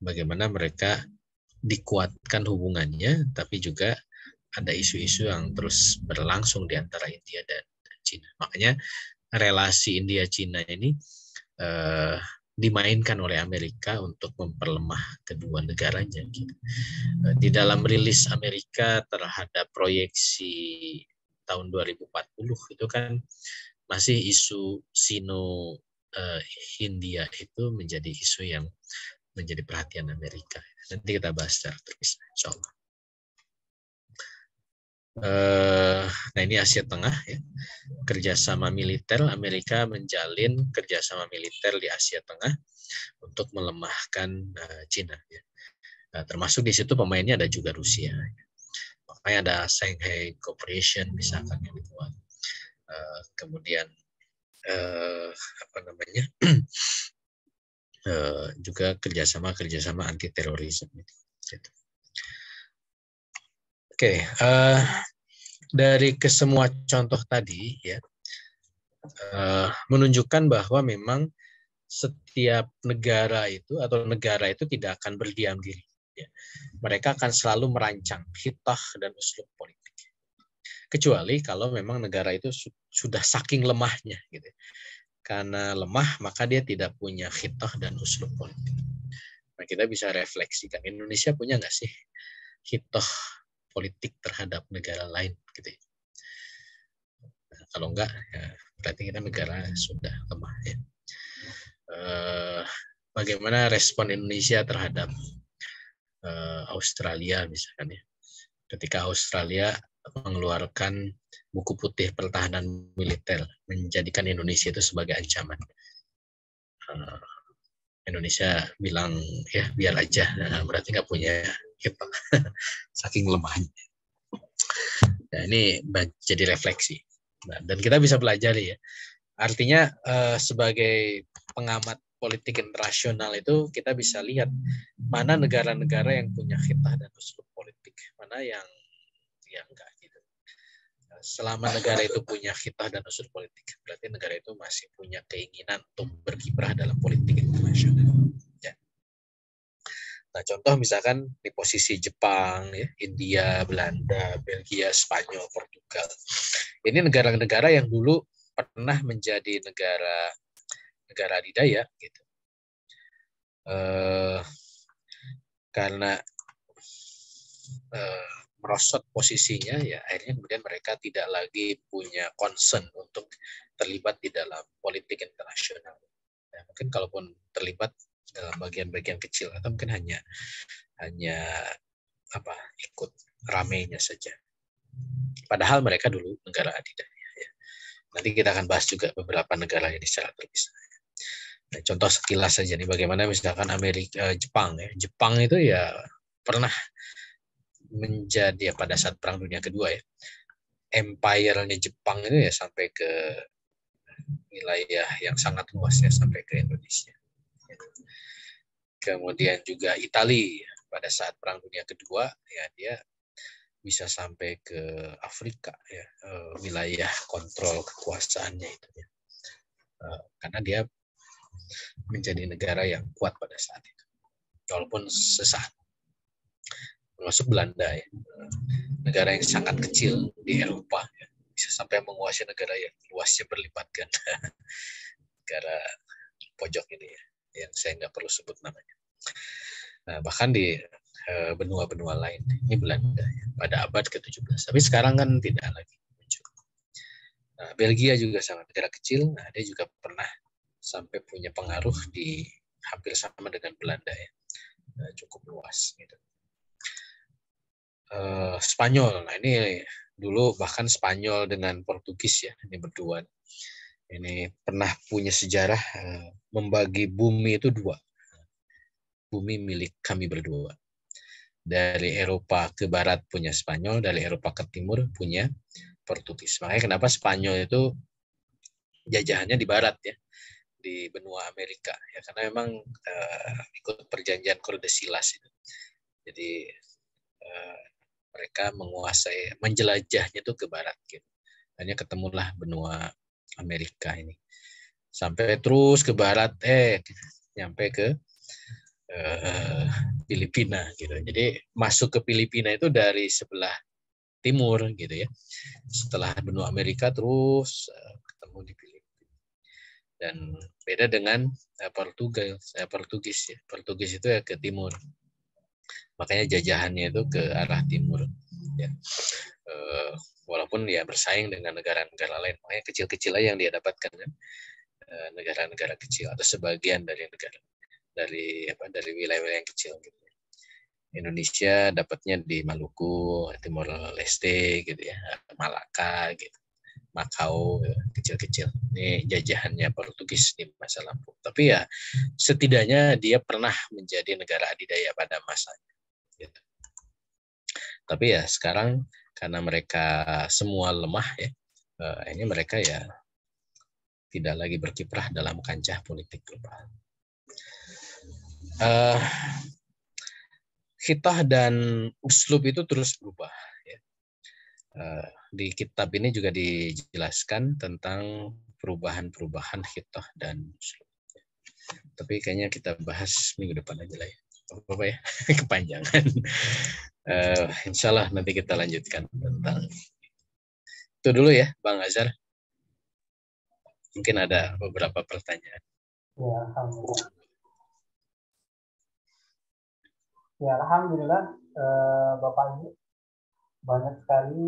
Bagaimana mereka dikuatkan hubungannya, tapi juga ada isu-isu yang terus berlangsung di antara India dan Cina. Makanya relasi India-Cina ini dimainkan oleh Amerika untuk memperlemah kedua negaranya. Gitu. Di dalam rilis Amerika terhadap proyeksi tahun 2040 itu kan masih isu Sino-Hindia itu menjadi isu yang menjadi perhatian Amerika. Nanti kita bahas secara terpisah, insya Allah. Nah ini Asia Tengah ya, kerjasama militer. Amerika menjalin kerjasama militer di Asia Tengah untuk melemahkan Cina ya. Nah, termasuk di situ pemainnya ada juga Rusia, makanya ada Shanghai Cooperation misalkan yang dibuat, kemudian apa namanya juga kerjasama anti terorisme gitu. Oke, dari kesemua contoh tadi ya menunjukkan bahwa memang setiap negara itu tidak akan berdiam diri. Ya. Mereka akan selalu merancang khitah dan uslub politik. Kecuali kalau memang negara itu sudah saking lemahnya, gitu. Karena lemah maka dia tidak punya khitah dan uslub politik. Nah kita bisa refleksikan Indonesia punya nggak sih khitah politik terhadap negara lain, gitu. Nah, kalau enggak, ya berarti kita negara sudah lemah ya. Bagaimana respon Indonesia terhadap Australia misalkan ya. Ketika Australia mengeluarkan buku putih pertahanan militer, menjadikan Indonesia itu sebagai ancaman. Indonesia bilang ya biar aja, nah, berarti nggak punya kita saking lemahnya. Nah ini jadi refleksi, nah, dan kita bisa belajar ya. Artinya sebagai pengamat politik internasional itu kita bisa lihat mana negara-negara yang punya khitah dan uslub politik, mana yang enggak gitu. Selama negara itu punya khitah dan uslub politik, berarti negara itu masih punya keinginan untuk berkiprah dalam politik internasional. Ya. Nah, contoh misalkan di posisi Jepang, ya, India, Belanda, Belgia, Spanyol, Portugal. Ini negara-negara yang dulu pernah menjadi negara adidaya, gitu. Karena merosot posisinya, ya akhirnya kemudian mereka tidak lagi punya concern untuk terlibat di dalam politik internasional. Ya, mungkin kalaupun terlibat dalam bagian-bagian kecil atau mungkin hanya ikut ramenya saja. Padahal mereka dulu negara adidaya. Ya. Nanti kita akan bahas juga beberapa negara ini secara terpisah. Nah, contoh sekilas saja nih bagaimana misalkan Jepang ya. Jepang itu ya pernah menjadi pada saat Perang Dunia Kedua ya. Empire-nya Jepang itu ya sampai ke wilayah yang sangat luas ya, sampai ke Indonesia. Kemudian juga Italia pada saat Perang Dunia Kedua ya dia bisa sampai ke Afrika ya, wilayah kontrol kekuasaannya itu ya. Karena dia menjadi negara yang kuat pada saat itu. Walaupun sesaat. Termasuk Belanda ya. Negara yang sangat kecil di Eropa ya. Bisa sampai menguasai negara yang luasnya berlipat ganda. Negara pojok ini ya, yang saya nggak perlu sebut namanya. Nah, bahkan di benua-benua lain, ini Belanda ya, pada abad ke-17. Tapi sekarang kan tidak lagi muncul. Nah, Belgia juga sangat negara kecil, nah dia juga pernah sampai punya pengaruh di hampir sama dengan Belanda ya, cukup luas gitu. Spanyol, nah ini dulu bahkan Spanyol dengan Portugis ya, ini berdua. Ini pernah punya sejarah membagi bumi itu dua. Bumi milik kami berdua. Dari Eropa ke barat punya Spanyol, dari Eropa ke timur punya Portugis. Makanya kenapa Spanyol itu jajahannya di barat ya, di benua Amerika ya, karena memang ikut perjanjian Tordesillas itu. Jadi mereka menguasai, menjelajahnya itu ke barat gitu. Hanya ketemulah benua Amerika ini. Sampai terus ke barat, nyampe ke Filipina gitu. Jadi masuk ke Filipina itu dari sebelah timur gitu ya. Setelah benua Amerika terus ketemu di Filipina. Dan beda dengan Portugis ya. Portugis itu ya ke timur. Makanya jajahannya itu ke arah timur. Ya. Walaupun ya bersaing dengan negara-negara lain, makanya kecil-kecil aja yang dia dapatkan kan, negara-negara kecil atau sebagian dari negara dari wilayah-wilayah yang kecil gitu. Indonesia dapatnya di Maluku, Timor Leste gitu ya, Malaka gitu, Makau gitu, kecil-kecil. Ini jajahannya Portugis di masa lampau. Tapi ya setidaknya dia pernah menjadi negara adidaya pada masanya. Gitu. Tapi ya sekarang karena mereka semua lemah ya, ini mereka ya tidak lagi berkiprah dalam kancah politik global. Khitah dan uslub itu terus berubah. Ya. Di kitab ini juga dijelaskan tentang perubahan-perubahan khitah dan uslub. Tapi kayaknya kita bahas minggu depan aja lah ya. Apa ya? Kepanjangan. Insya Allah nanti kita lanjutkan tentang itu dulu ya, Bang Azhar. Mungkin ada beberapa pertanyaan. Ya, alhamdulillah. Ya, alhamdulillah, Bapak Ibu, banyak sekali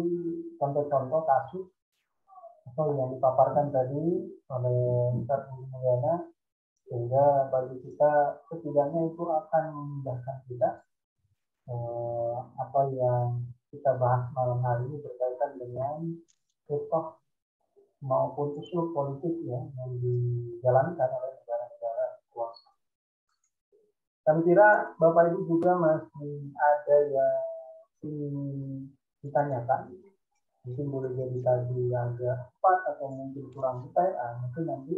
contoh-contoh kasus atau yang dipaparkan tadi oleh Ustaz Mulyana, sehingga bagi kita setidaknya itu akan memudahkan kita apa yang kita bahas malam hari ini berkaitan dengan contoh maupun usul politik ya yang dijalankan oleh negara-negara kuasa. Kami kira Bapak Ibu juga masih ada yang ingin ditanyakan. Mungkin boleh jadi tadi agak cepat atau mungkin kurang detail. Mungkin nanti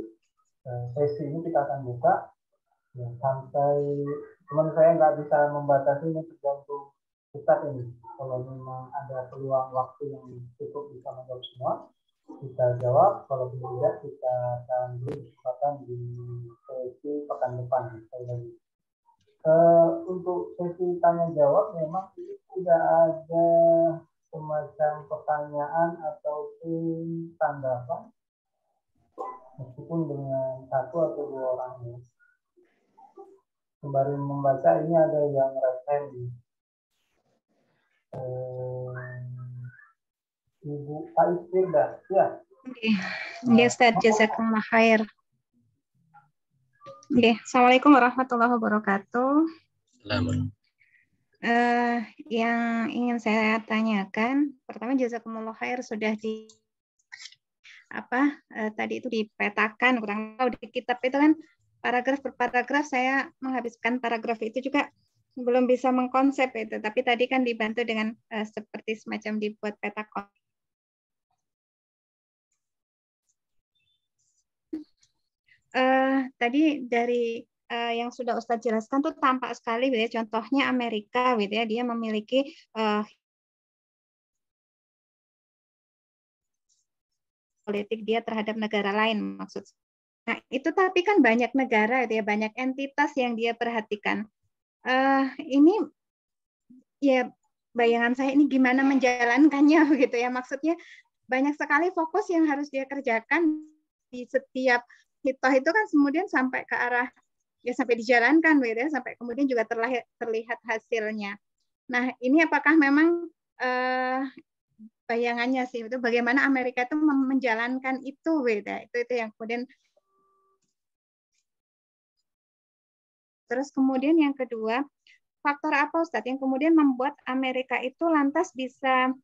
sesi ini kita akan buka ya, sampai teman saya nggak bisa membatasi, ini tergantung Ustaz ini. Kalau memang ada peluang waktu yang cukup bisa menjawab semua, kita jawab. Kalau tidak, kita akan beri kesempatan di sesi pekan depan. Untuk sesi tanya jawab memang ini sudah ada semacam pertanyaan ataupun tanggapan, meskipun dengan satu atau dua orang ya. Sembari membaca ini ada yang resen. Ibu Ais Firda, ya. Ya, Ustaz, jazakallah khair. Assalamualaikum warahmatullahi wabarakatuh. Yang ingin saya tanyakan, pertama jazakumullah khair sudah tadi itu dipetakan, kurang tahu di kitab itu kan paragraf per paragraf, saya menghabiskan paragraf itu juga belum bisa mengkonsep itu, tapi tadi kan dibantu dengan seperti semacam dibuat peta konsep. Tadi dari yang sudah Ustadz jelaskan tuh tampak sekali gitu ya, contohnya Amerika gitu ya, dia memiliki politik dia terhadap negara lain maksud. Nah, itu tapi kan banyak negara gitu ya, banyak entitas yang dia perhatikan. Ini ya bayangan saya ini gimana menjalankannya gitu ya, maksudnya banyak sekali fokus yang harus dia kerjakan di setiap hitoh itu kan, kemudian sampai ke arah ya sampai dijalankan gitu ya, sampai kemudian juga terlihat hasilnya. Nah, ini apakah memang bayangannya sih itu bagaimana Amerika itu menjalankan itu gitu ya. Itu yang kemudian. Terus kemudian yang kedua, faktor apa Ustadz yang kemudian membuat Amerika itu lantas bisa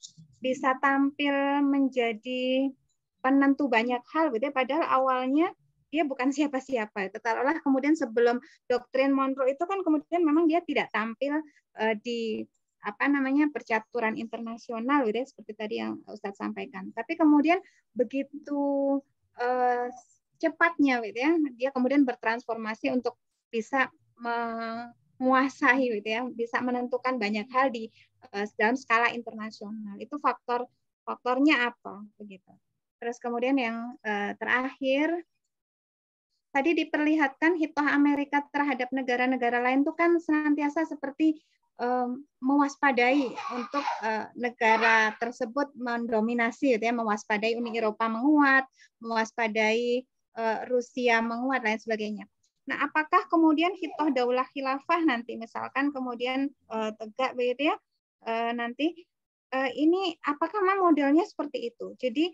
tampil menjadi penentu banyak hal gitu ya, padahal awalnya dia bukan siapa-siapa. Taruhlah kemudian sebelum doktrin Monroe itu kan kemudian memang dia tidak tampil di percaturan internasional gitu ya, seperti tadi yang Ustadz sampaikan. Tapi kemudian begitu cepatnya gitu ya, dia kemudian bertransformasi untuk bisa menguasai gitu ya, bisa menentukan banyak hal di dalam skala internasional. Itu faktornya apa begitu. Terus kemudian yang terakhir, tadi diperlihatkan hitoh Amerika terhadap negara-negara lain itu kan senantiasa seperti mewaspadai untuk negara tersebut mendominasi, gitu ya, mewaspadai Uni Eropa menguat, mewaspadai Rusia menguat lain sebagainya. Nah, apakah kemudian hitoh daulah khilafah nanti misalkan kemudian tegak begitu ya, nanti ini apakah memang modelnya seperti itu? Jadi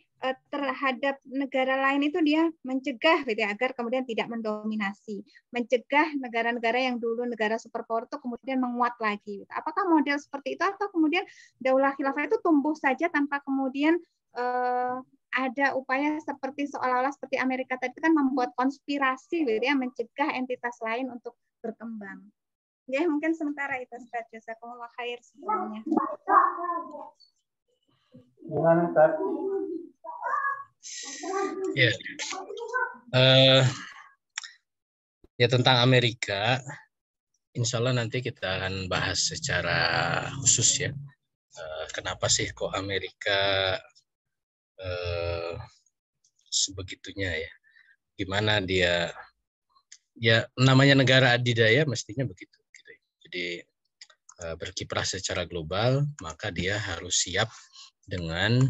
terhadap negara lain itu dia mencegah gitu ya, agar kemudian tidak mendominasi, mencegah negara-negara yang dulu negara superpower itu kemudian menguat lagi. Apakah model seperti itu atau kemudian daulah khilafah itu tumbuh saja tanpa kemudian ada upaya seperti seolah-olah seperti Amerika tadi kan membuat konspirasi gitu ya, mencegah entitas lain untuk berkembang. Ya, mungkin sementara itu Ustaz. Jazakumullah khair sebelumnya. Gimana, Ustaz? Ya. Ya tentang Amerika, insya Allah nanti kita akan bahas secara khusus ya. Kenapa sih kok Amerika sebegitunya ya? Gimana dia? Ya namanya negara adidaya mestinya begitu. Gitu. Jadi berkiprah secara global, maka dia harus siap dengan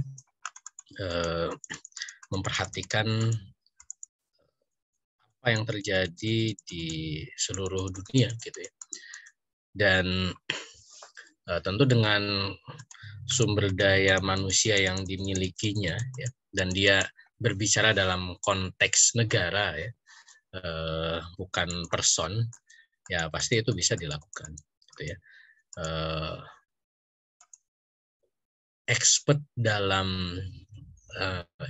memperhatikan apa yang terjadi di seluruh dunia gitu ya. Dan tentu dengan sumber daya manusia yang dimilikinya ya, dan dia berbicara dalam konteks negara ya, bukan person, ya pasti itu bisa dilakukan gitu ya. Expert dalam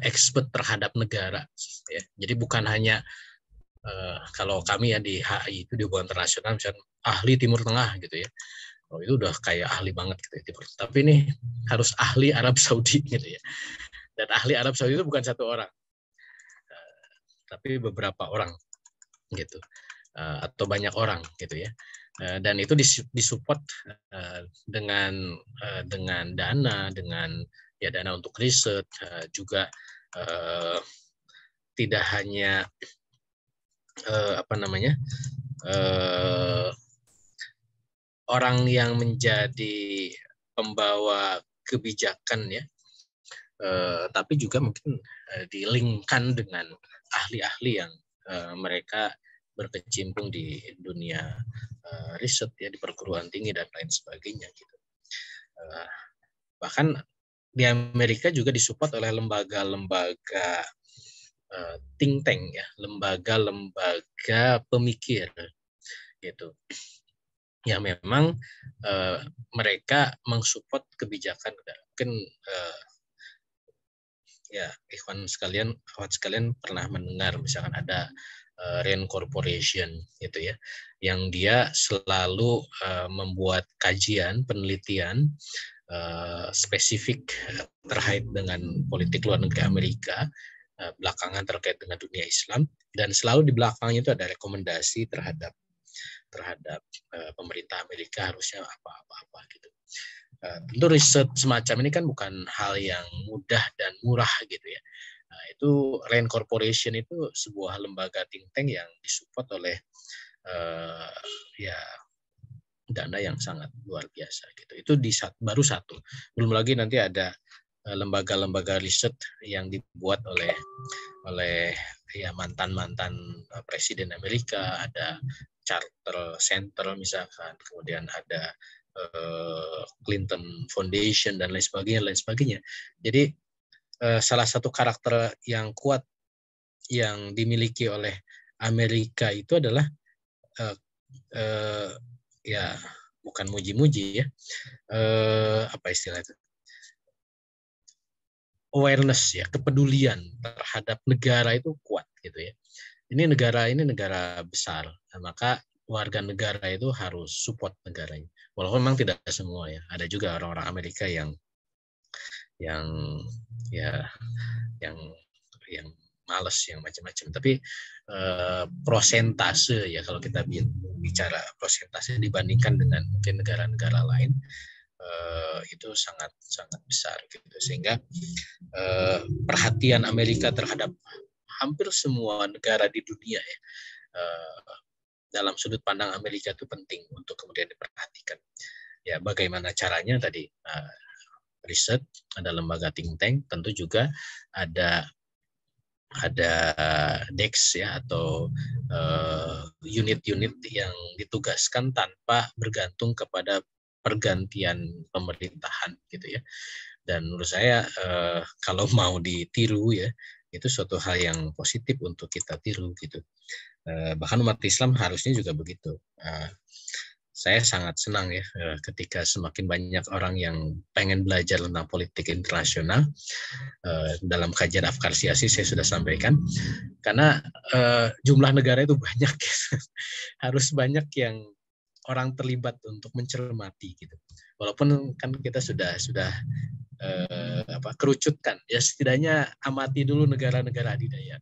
expert terhadap negara ya. Jadi bukan hanya kalau kami ya di HI itu di hubungan internasional misalnya ahli Timur Tengah gitu ya. Oh, itu udah kayak ahli banget gitu ya. Tapi ini harus ahli Arab Saudi gitu ya. Dan ahli Arab Saudi itu bukan satu orang, tapi beberapa orang gitu, atau banyak orang gitu ya. Dan itu disupport dengan dana, dengan ya dana untuk riset, juga tidak hanya orang yang menjadi pembawa kebijakan ya, tapi juga mungkin dilingkan dengan ahli-ahli yang mereka berkecimpung di dunia riset ya, di perguruan tinggi dan lain sebagainya gitu. Bahkan di Amerika juga disupport oleh lembaga-lembaga think tank ya, lembaga-lembaga pemikir gitu. Ya memang mereka mensupport kebijakan. Mungkin ya ikhwan sekalian pernah mendengar misalkan ada Rand Corporation gitu ya, yang dia selalu membuat kajian penelitian spesifik terkait dengan politik luar negeri Amerika, belakangan terkait dengan dunia Islam, dan selalu di belakangnya itu ada rekomendasi terhadap pemerintah Amerika harusnya apa gitu. Tentu riset semacam ini kan bukan hal yang mudah dan murah gitu ya. Itu Rand Corporation itu sebuah lembaga think tank yang disupport oleh ya dana yang sangat luar biasa gitu. Itu baru satu. Belum lagi nanti ada lembaga-lembaga riset yang dibuat oleh ya mantan presiden Amerika, ada Charter Center misalkan, kemudian ada Clinton Foundation dan lain sebagainya. Jadi salah satu karakter yang kuat yang dimiliki oleh Amerika itu adalah ya bukan muji-muji ya, apa istilah itu, awareness ya, kepedulian terhadap negara itu kuat gitu ya. Ini negara besar, maka warga negara itu harus support negaranya. Walaupun memang tidak semua ya, ada juga orang-orang Amerika yang malas, yang macam-macam. Tapi prosentase ya, kalau kita bicara prosentase dibandingkan dengan mungkin negara-negara lain, itu sangat besar gitu. Sehingga perhatian Amerika terhadap hampir semua negara di dunia ya, dalam sudut pandang Amerika itu penting untuk kemudian diperhatikan. Ya bagaimana caranya tadi, riset, ada lembaga think tank, tentu juga ada DEX ya, atau unit-unit yang ditugaskan tanpa bergantung kepada pergantian pemerintahan gitu ya. Dan menurut saya kalau mau ditiru ya, itu suatu hal yang positif untuk kita tiru gitu. Bahkan umat Islam harusnya juga begitu. Saya sangat senang ya ketika semakin banyak orang yang pengen belajar tentang politik internasional. Dalam kajian Afkar Siyasi saya sudah sampaikan, karena jumlah negara itu banyak, harus banyak yang orang terlibat untuk mencermati gitu. Walaupun kan kita sudah kerucutkan, ya setidaknya amati dulu negara-negara adidaya,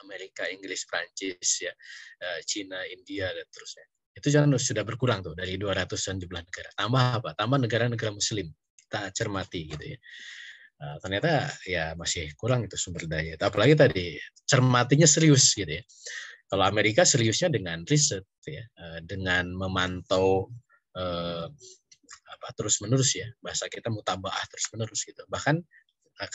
Amerika, Inggris, Prancis, ya, Cina, India dan terusnya. Itu jangan sudah berkurang tuh dari 200-an jumlah negara. Tambah apa? Tambah negara-negara Muslim. Kita cermati gitu ya. Ternyata ya masih kurang itu sumber daya. Apalagi tadi cermatinya serius gitu ya. Kalau Amerika seriusnya dengan riset ya, dengan memantau terus-menerus ya. Bahasa kita mutabaah terus-menerus gitu. Bahkan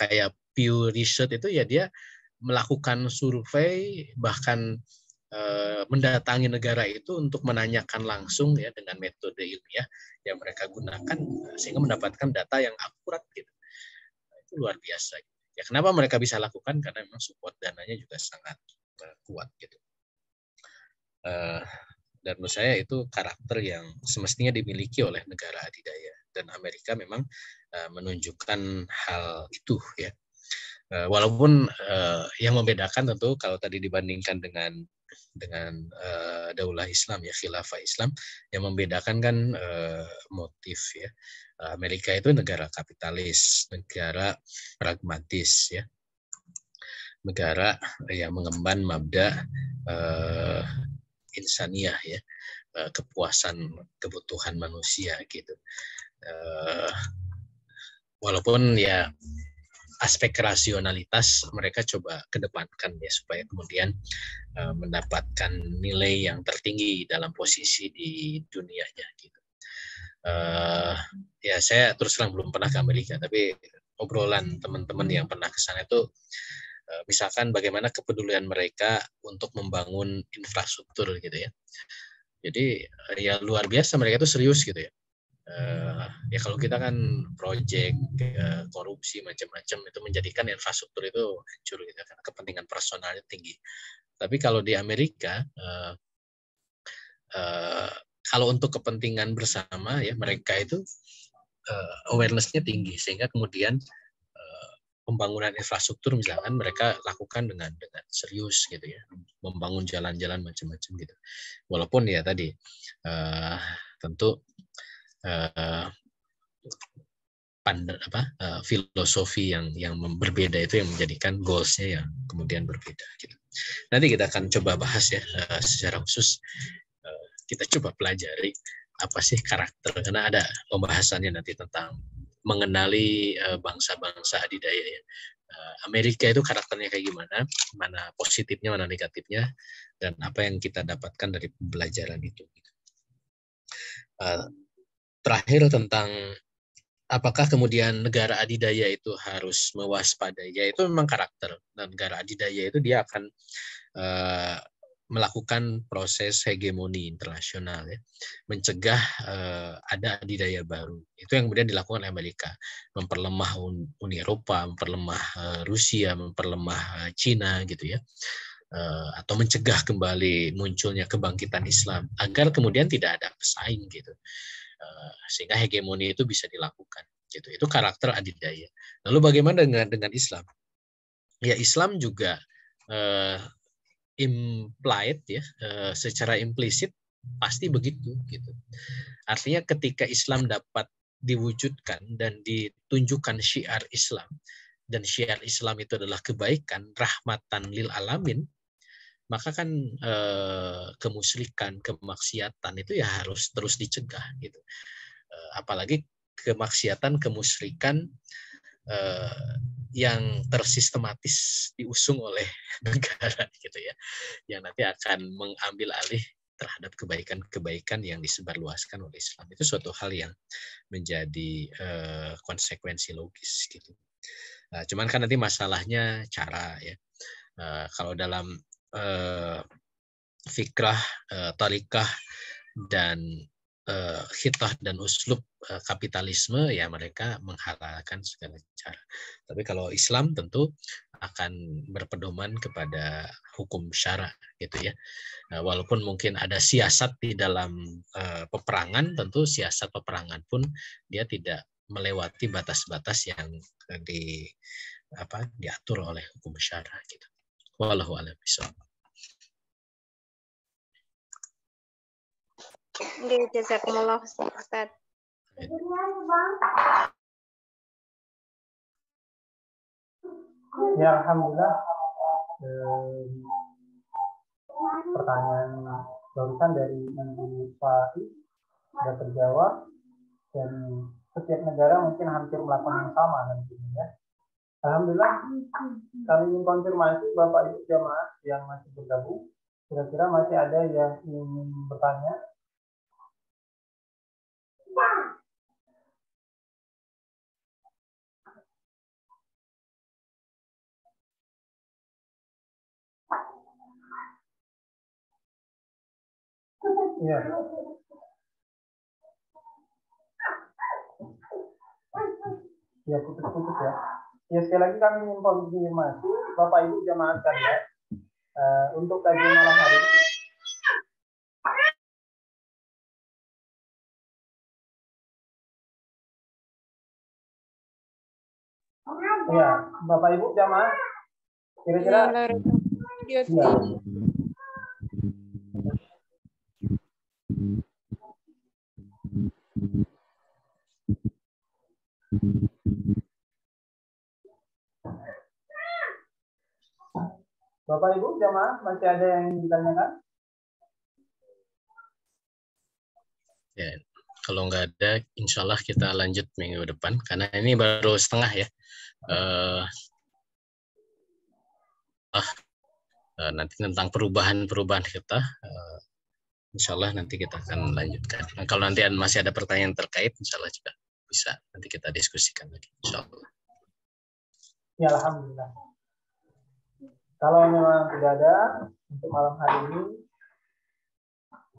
kayak Pew Research itu ya dia melakukan survei, bahkan mendatangi negara itu untuk menanyakan langsung ya dengan metode ilmiah yang mereka gunakan sehingga mendapatkan data yang akurat gitu. Itu luar biasa. Ya kenapa mereka bisa lakukan? Karena memang support dananya juga sangat kuat gitu. Dan menurut saya itu karakter yang semestinya dimiliki oleh negara adidaya, dan Amerika memang menunjukkan hal itu ya. Walaupun yang membedakan tentu kalau tadi dibandingkan dengan daulah Islam ya, khilafah Islam, yang membedakan kan motif ya. Amerika itu negara kapitalis, negara pragmatis ya, negara yang mengemban mabda insaniah ya, kepuasan kebutuhan manusia gitu. Walaupun ya aspek rasionalitas mereka coba kedepankan ya supaya kemudian mendapatkan nilai yang tertinggi dalam posisi di dunianya gitu. Ya saya terus terang belum pernah ke Amerika, tapi obrolan teman-teman yang pernah ke sana itu misalkan bagaimana kepedulian mereka untuk membangun infrastruktur gitu ya. Jadi ya luar biasa, mereka itu serius gitu ya. Ya kalau kita kan proyek korupsi macam-macam itu menjadikan infrastruktur itu hancur gitu karena kepentingan personalnya tinggi. Tapi kalau di Amerika kalau untuk kepentingan bersama ya mereka itu awareness-nya tinggi sehingga kemudian pembangunan infrastruktur misalkan mereka lakukan dengan serius gitu ya, membangun jalan-jalan macam-macam gitu. Walaupun ya tadi tentu filosofi yang berbeda itu yang menjadikan goals-nya yang kemudian berbeda gitu. Nanti kita akan coba bahas ya secara khusus, kita coba pelajari apa sih karakter, karena ada pembahasannya nanti tentang mengenali bangsa-bangsa adidaya ya. Amerika itu karakternya kayak gimana, mana positifnya, mana negatifnya, dan apa yang kita dapatkan dari pembelajaran itu. Terakhir tentang apakah kemudian negara adidaya itu harus mewaspadai, ya itu memang karakter. Dan negara adidaya itu dia akan melakukan proses hegemoni internasional ya, mencegah ada adidaya baru. Itu yang kemudian dilakukan oleh Amerika, memperlemah Uni Eropa, memperlemah Rusia, memperlemah Cina gitu ya, atau mencegah kembali munculnya kebangkitan Islam agar kemudian tidak ada pesaing gitu, sehingga hegemoni itu bisa dilakukan gitu. Itu karakter adidaya. Lalu bagaimana dengan Islam? Ya Islam juga implied ya, secara implisit pasti begitu gitu. Artinya ketika Islam dapat diwujudkan dan ditunjukkan syiar Islam, dan syiar Islam itu adalah kebaikan, rahmatan lil alamin, maka kan kemusyrikan, kemaksiatan itu ya harus terus dicegah gitu. Apalagi kemaksiatan, kemusyrikan yang tersistematis diusung oleh negara gitu ya, yang nanti akan mengambil alih terhadap kebaikan-kebaikan yang disebarluaskan oleh Islam. Itu suatu hal yang menjadi konsekuensi logis gitu. Cuman kan nanti masalahnya cara ya. Kalau dalam fikrah, tarikah, dan khitah dan uslub kapitalisme, ya mereka menghalalkan segala cara. Tapi kalau Islam tentu akan berpedoman kepada hukum syara gitu ya. Walaupun mungkin ada siasat di dalam peperangan, tentu siasat peperangan pun dia tidak melewati batas-batas yang diatur oleh hukum syara gitu. Wallahu a'lam bishawab. Nggih, jazakumullah Ustaz. Ya, alhamdulillah. Pertanyaan barusan dari Ibu Fahri sudah terjawab, dan setiap negara mungkin hampir melakukan yang sama nantinya ya. Alhamdulillah, kami ingin konfirmasi Bapak Ibu jamaah yang masih bergabung, kira-kira masih ada yang ingin bertanya? Iya. Ya, putus-putus ya. Ya, sekali lagi kami ingin konfirmasi Bapak Ibu jamaah sekalian, untuk kajian malam hari ini. Ya, Bapak Ibu jamaah, kira-kira ya. Bapak Ibu jamaah, masih ada yang ingin ditanyakan? Ya, kalau nggak ada, insya Allah kita lanjut minggu depan karena ini baru setengah ya. Nanti tentang perubahan kita, insya Allah nanti kita akan lanjutkan. Nah, kalau nanti masih ada pertanyaan terkait, insya Allah juga bisa nanti kita diskusikan lagi, insya Allah. Ya, alhamdulillah. Kalau memang tidak ada untuk malam hari ini,